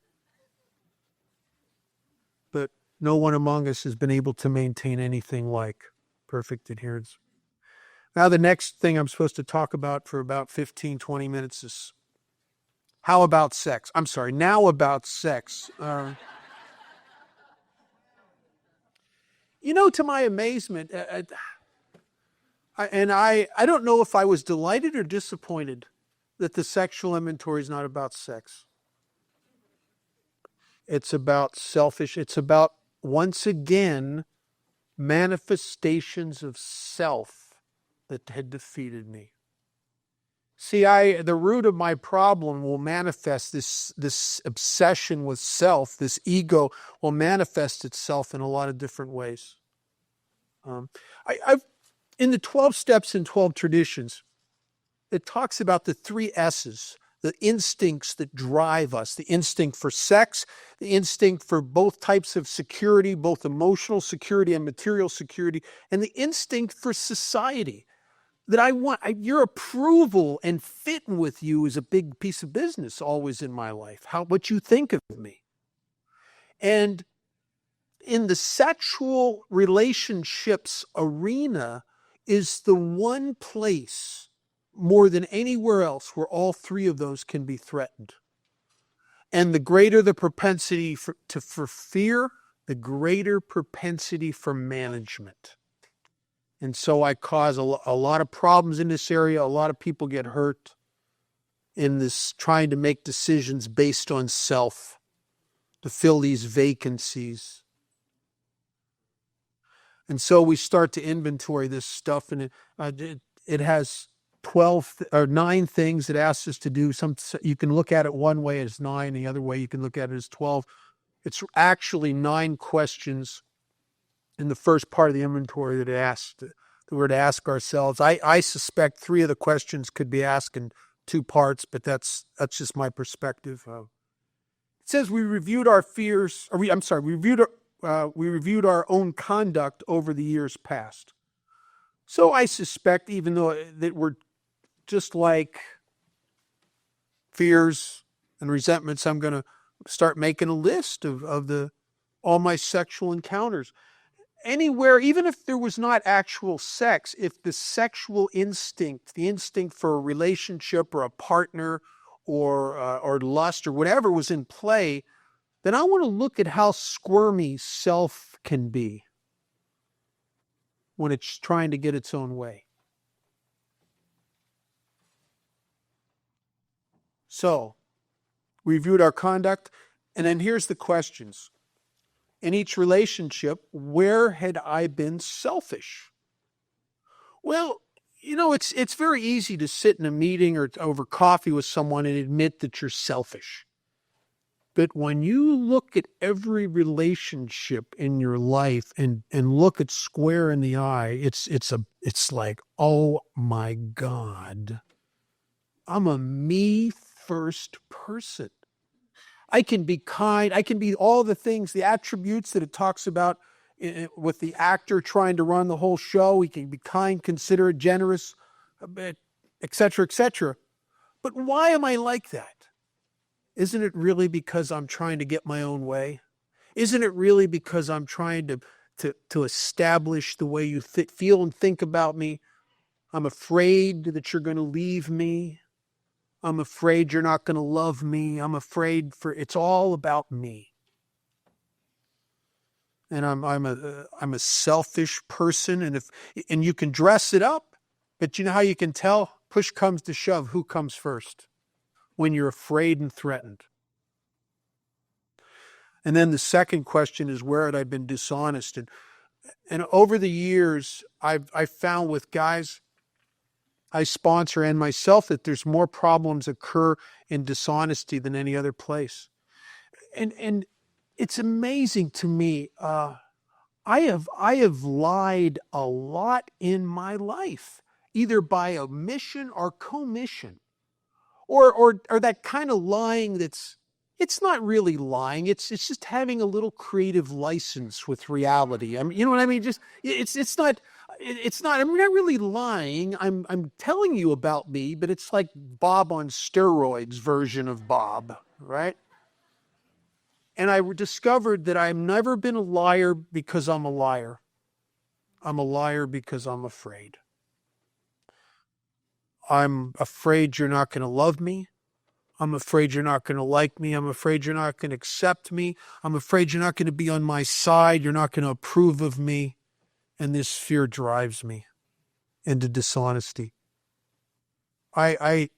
no one among us has been able to maintain anything like perfect adherence. Now, the next thing I'm supposed to talk about for about 15, 20 minutes is now about sex. To my amazement, I don't know if I was delighted or disappointed that the sexual inventory is not about sex. It's about it's about, once again, manifestations of self that had defeated me. See, the root of my problem will manifest this obsession with self, this ego will manifest itself in a lot of different ways. I've in the 12 steps and 12 traditions, it talks about the 3 S's. the instincts that drive us, the instinct for sex, the instinct for both types of security, both emotional security and material security, and the instinct for society. That your approval and fitting with you is a big piece of business always in my life. What you think of me. And in the sexual relationships arena is the one place more than anywhere else where all three of those can be threatened. And the greater the propensity for fear, the greater propensity for management. And so I cause a lot of problems in this area. A lot of people get hurt in this trying to make decisions based on self to fill these vacancies. And so we start to inventory this stuff, and it has 12 or 9 things it asks us to do. You can look at it one way as 9, the other way you can look at it as 12. It's actually 9 questions in the first part of the inventory that we're to ask ourselves. I suspect 3 of the questions could be asked in 2 parts, but that's just my perspective. It says we reviewed our fears, we reviewed our own conduct over the years past. So I suspect, even though that we're just like fears and resentments, I'm going to start making a list of all my sexual encounters. Anywhere, even if there was not actual sex, if the sexual instinct, the instinct for a relationship or a partner or lust or whatever was in play, then I want to look at how squirmy self can be when it's trying to get its own way. So, we reviewed our conduct, and then here's the questions. In each relationship, where had I been selfish? Well, it's very easy to sit in a meeting or over coffee with someone and admit that you're selfish. But when you look at every relationship in your life and look it square in the eye, it's like, oh my God, I'm a me first person. I can be kind. I can be all the things, the attributes that it talks about with the actor trying to run the whole show. He can be kind, considerate, generous, etc., etc. But why am I like that? Isn't it really because I'm trying to get my own way? Isn't it really because I'm trying to establish the way you feel and think about me? I'm afraid that you're going to leave me. I'm afraid you're not going to love me. I'm afraid it's all about me. And I'm a selfish person, and you can dress it up, but you know how you can tell? Push comes to shove, who comes first? When you're afraid and threatened. And then the second question is, where had I been dishonest? And over the years, I've found with guys I sponsor and myself that there's more problems occur in dishonesty than any other place. And it's amazing to me. I have lied a lot in my life, either by omission or commission, or that kind of lying it's not really lying. It's just having a little creative license with reality. I mean, you know what I mean? Just it's not. I'm not really lying. I'm telling you about me, but it's like Bob on steroids version of Bob, right? And I discovered that I've never been a liar because I'm a liar. I'm a liar because I'm afraid. I'm afraid you're not going to love me. I'm afraid you're not going to like me. I'm afraid you're not going to accept me. I'm afraid you're not going to be on my side. You're not going to approve of me. And this fear drives me into dishonesty. I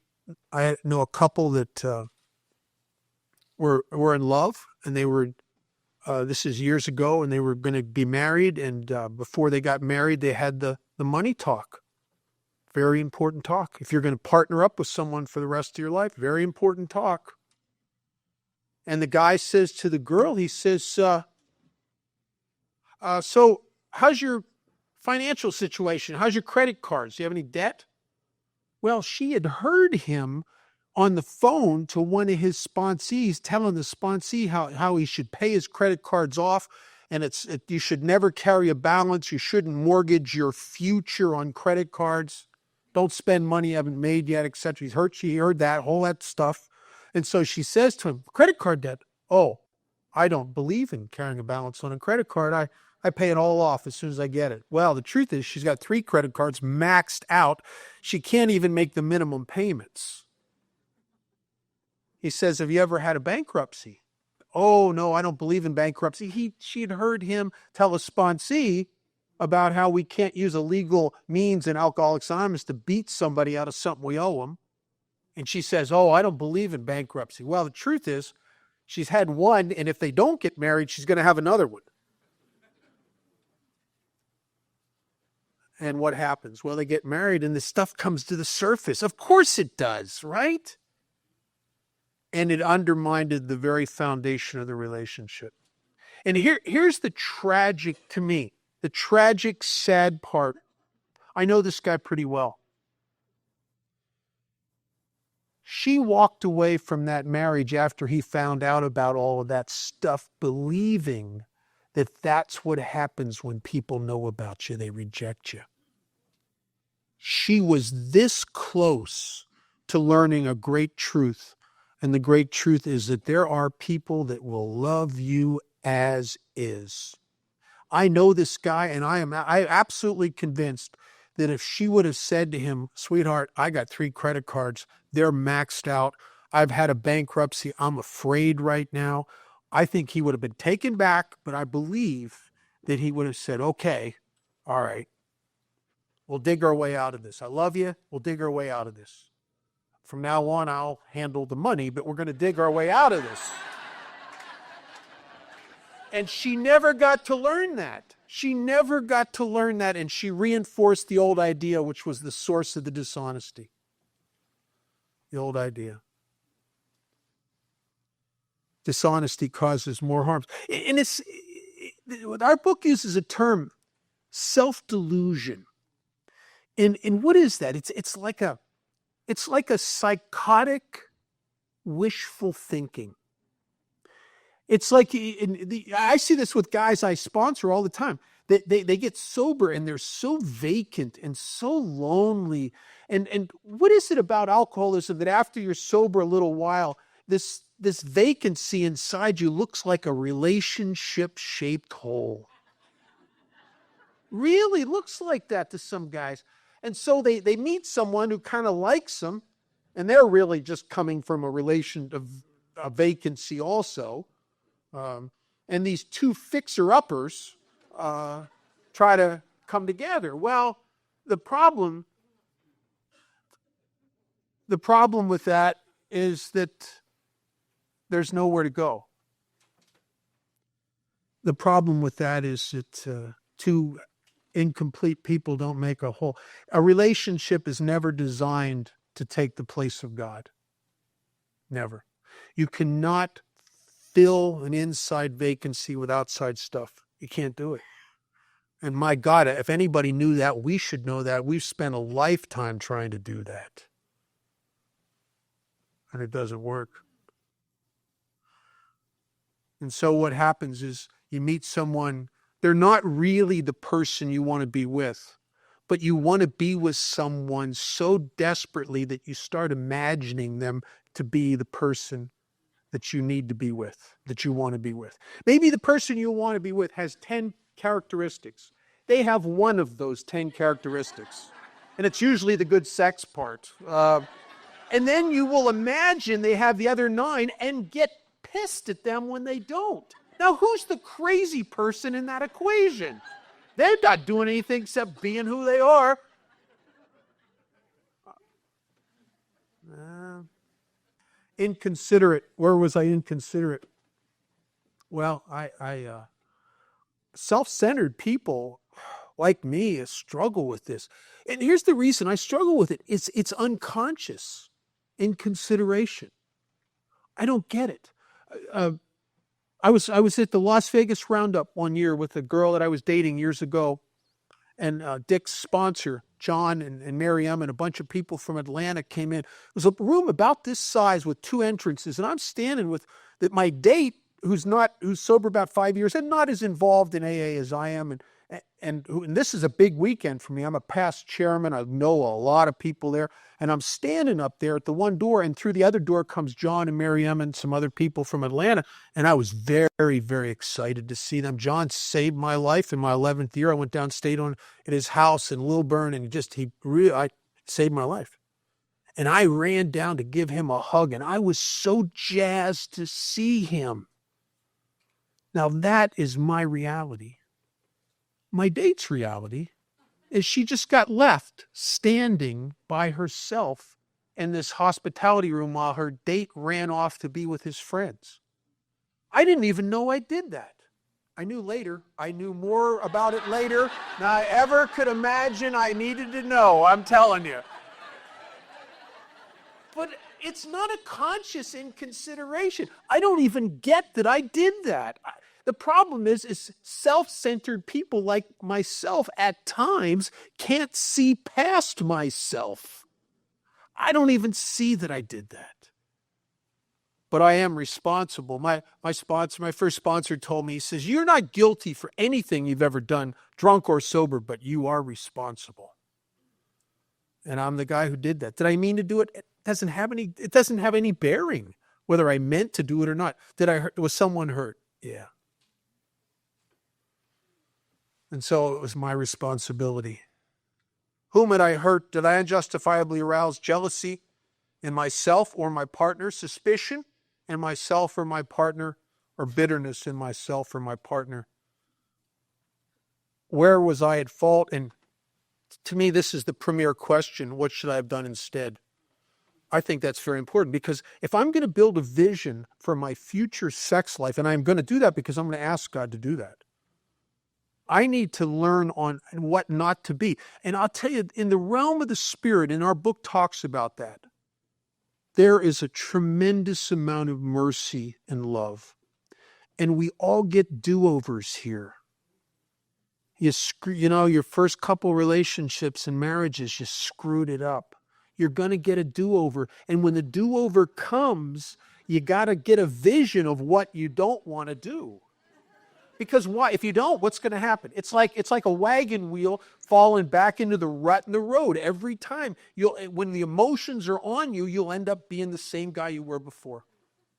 know a couple that were in love, and they were, this is years ago, and they were going to be married. And before they got married, they had the money talk. Very important talk. If you're going to partner up with someone for the rest of your life, very important talk. And the guy says to the girl, he says, so how's your financial situation? How's your credit cards? Do you have any debt? Well, she had heard him on the phone to one of his sponsees, telling the sponsee how he should pay his credit cards off. And you should never carry a balance. You shouldn't mortgage your future on credit cards. Don't spend money you haven't made yet, etc. She heard that, all that stuff. And so she says to him, credit card debt. Oh, I don't believe in carrying a balance on a credit card. I pay it all off as soon as I get it. Well, the truth is she's got 3 credit cards maxed out. She can't even make the minimum payments. He says, have you ever had a bankruptcy? Oh, no, I don't believe in bankruptcy. She had heard him tell a sponsee about how we can't use illegal means in Alcoholics Anonymous to beat somebody out of something we owe them. And she says, oh, I don't believe in bankruptcy. Well, the truth is she's had one, and if they don't get married, she's going to have another one. And what happens? Well, they get married and this stuff comes to the surface. Of course it does, right? And it undermined the very foundation of the relationship. And here's the tragic, to me, the tragic, sad part. I know this guy pretty well. She walked away from that marriage after he found out about all of that stuff, believing that that's what happens when people know about you. They reject you. She was this close to learning a great truth. And the great truth is that there are people that will love you as is. I know this guy, and I'm absolutely convinced that if she would have said to him, sweetheart, I got 3 credit cards. They're maxed out. I've had a bankruptcy. I'm afraid right now. I think he would have been taken back, but I believe that he would have said, okay, all right, we'll dig our way out of this. I love you. We'll dig our way out of this. From now on, I'll handle the money, but we're going to dig our way out of this. And she never got to learn that. She never got to learn that, and she reinforced the old idea, which was the source of the dishonesty. The old idea. Dishonesty causes more harms. And our book uses a term, self-delusion. And what is that? It's like a psychotic, wishful thinking. It's like, I see this with guys I sponsor all the time. They get sober and they're so vacant and so lonely. And what is it about alcoholism that after you're sober a little while, this vacancy inside you looks like a relationship-shaped hole? Really looks like that to some guys. And so they meet someone who kind of likes them, and they're really just coming from a vacancy also. And these 2 fixer-uppers try to come together. Well, the problem with that is that there's nowhere to go. The problem with that is that 2 incomplete people don't make a whole. A relationship is never designed to take the place of God. Never. You cannot fill an inside vacancy with outside stuff. You can't do it. And my God, if anybody knew that, we should know that. We've spent a lifetime trying to do that. And it doesn't work. And so what happens is you meet someone, they're not really the person you want to be with, but you want to be with someone so desperately that you start imagining them to be the person that you need to be with, that you want to be with. Maybe the person you want to be with has 10 characteristics. They have one of those 10 characteristics, and it's usually the good sex part. And then you will imagine they have the other 9 and get pissed at them when they don't. Now, who's the crazy person in that equation? They're not doing anything except being who they are. Inconsiderate. Where was I inconsiderate? Well, self-centered people like me struggle with this. And here's the reason I struggle with it. It's unconscious inconsideration. I don't get it. I was at the Las Vegas Roundup one year with a girl that I was dating years ago, and Dick's sponsor, John and Miriam, and a bunch of people from Atlanta came in. It was a room about this size with 2 entrances, and I'm standing with my date, who's sober about 5 years and not as involved in AA as I am, and this is a big weekend for me. I'm a past chairman. I know a lot of people there, and I'm standing up there at the one door, and through the other door comes John and Miriam and some other people from Atlanta, and I was very, very excited to see them. John saved my life in my 11th year. I went down, stayed at his house in Lilburn, and I saved my life. And I ran down to give him a hug, and I was so jazzed to see him. Now that is my reality. My date's reality is she just got left standing by herself in this hospitality room while her date ran off to be with his friends. I didn't even know I did that. I knew later. I knew more about it later than I ever could imagine I needed to know, I'm telling you. But it's not a conscious inconsideration. I don't even get that I did that. The problem is self-centered people like myself at times can't see past myself. I don't even see that I did that. But I am responsible. My first sponsor told me, he says, you're not guilty for anything you've ever done, drunk or sober, but you are responsible. And I'm the guy who did that. Did I mean to do it? It doesn't have any bearing whether I meant to do it or not. Was someone hurt? Yeah. And so it was my responsibility. Whom had I hurt? Did I unjustifiably arouse jealousy in myself or my partner, suspicion in myself or my partner, or bitterness in myself or my partner? Where was I at fault? And to me, this is the premier question. What should I have done instead? I think that's very important, because if I'm going to build a vision for my future sex life, and I'm going to do that because I'm going to ask God to do that, I need to learn on what not to be. And I'll tell you, in the realm of the Spirit, and our book talks about that, there is a tremendous amount of mercy and love. And we all get do-overs here. Your first couple relationships and marriages, you screwed it up. You're going to get a do-over. And when the do-over comes, you got to get a vision of what you don't want to do. Because why? If you don't, what's going to happen? It's like a wagon wheel falling back into the rut in the road every time. When the emotions are on you, you'll end up being the same guy you were before.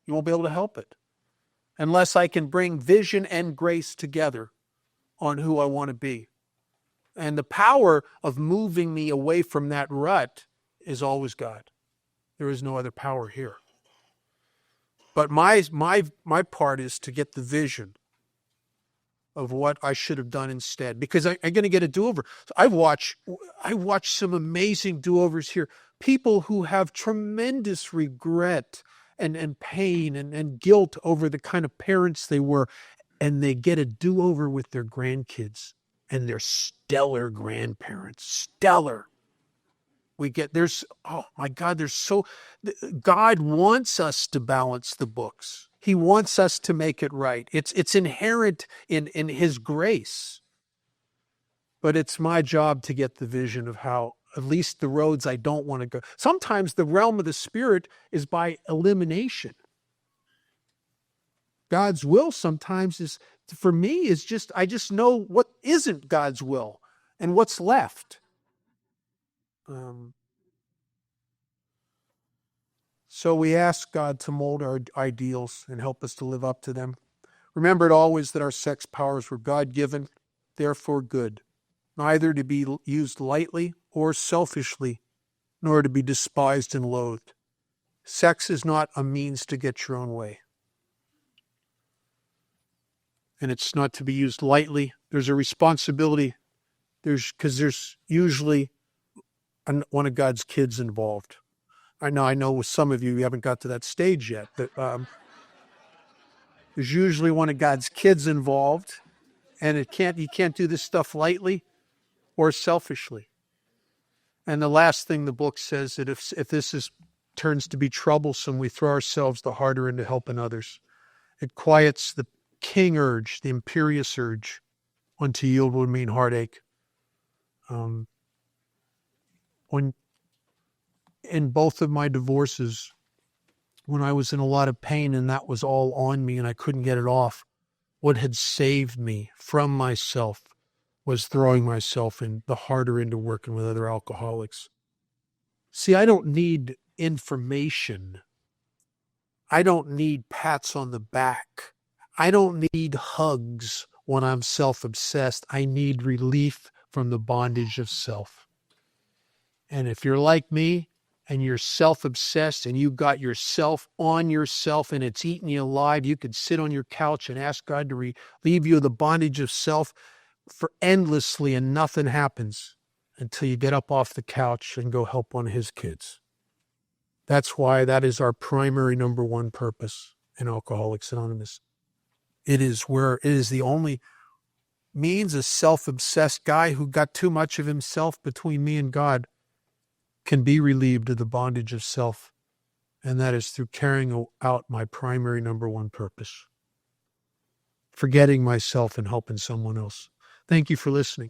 You won't be able to help it. Unless I can bring vision and grace together on who I want to be. And the power of moving me away from that rut is always God. There is no other power here. But my part is to get the vision of what I should have done instead, because I'm going to get a do-over. So I watch some amazing do-overs here. People who have tremendous regret and pain and guilt over the kind of parents they were, and they get a do-over with their grandkids, and they're stellar grandparents. Stellar. Oh my God, God wants us to balance the books. He wants us to make it right. It's inherent in His grace. But it's my job to get the vision of how, at least the roads I don't want to go. Sometimes the realm of the Spirit is by elimination. God's will sometimes for me, I just know what isn't God's will and what's left. So we ask God to mold our ideals and help us to live up to them. Remember it always that our sex powers were God-given, therefore good, neither to be used lightly or selfishly, nor to be despised and loathed. Sex is not a means to get your own way. And it's not to be used lightly. There's a responsibility. Because there's usually one of God's kids involved. I know with some of you haven't got to that stage yet, but there's usually one of God's kids involved, and you can't do this stuff lightly or selfishly. And the last thing the book says, that if this turns to be troublesome, we throw ourselves the harder into helping others. It quiets the king urge, the imperious urge, when to yield would mean heartache. When in both of my divorces, when I was in a lot of pain and that was all on me and I couldn't get it off, what had saved me from myself was throwing myself in the harder into working with other alcoholics. See, I don't need information. I don't need pats on the back. I don't need hugs when I'm self-obsessed. I need relief from the bondage of self. And if you're like me and you're self-obsessed and you got yourself on yourself and it's eating you alive, you could sit on your couch and ask God to relieve you of the bondage of self for endlessly and nothing happens until you get up off the couch and go help one of his kids. That's why that is our primary number one purpose in Alcoholics Anonymous. It is the only means a self-obsessed guy who got too much of himself between me and God can be relieved of the bondage of self. And that is through carrying out my primary number one purpose. Forgetting myself and helping someone else. Thank you for listening.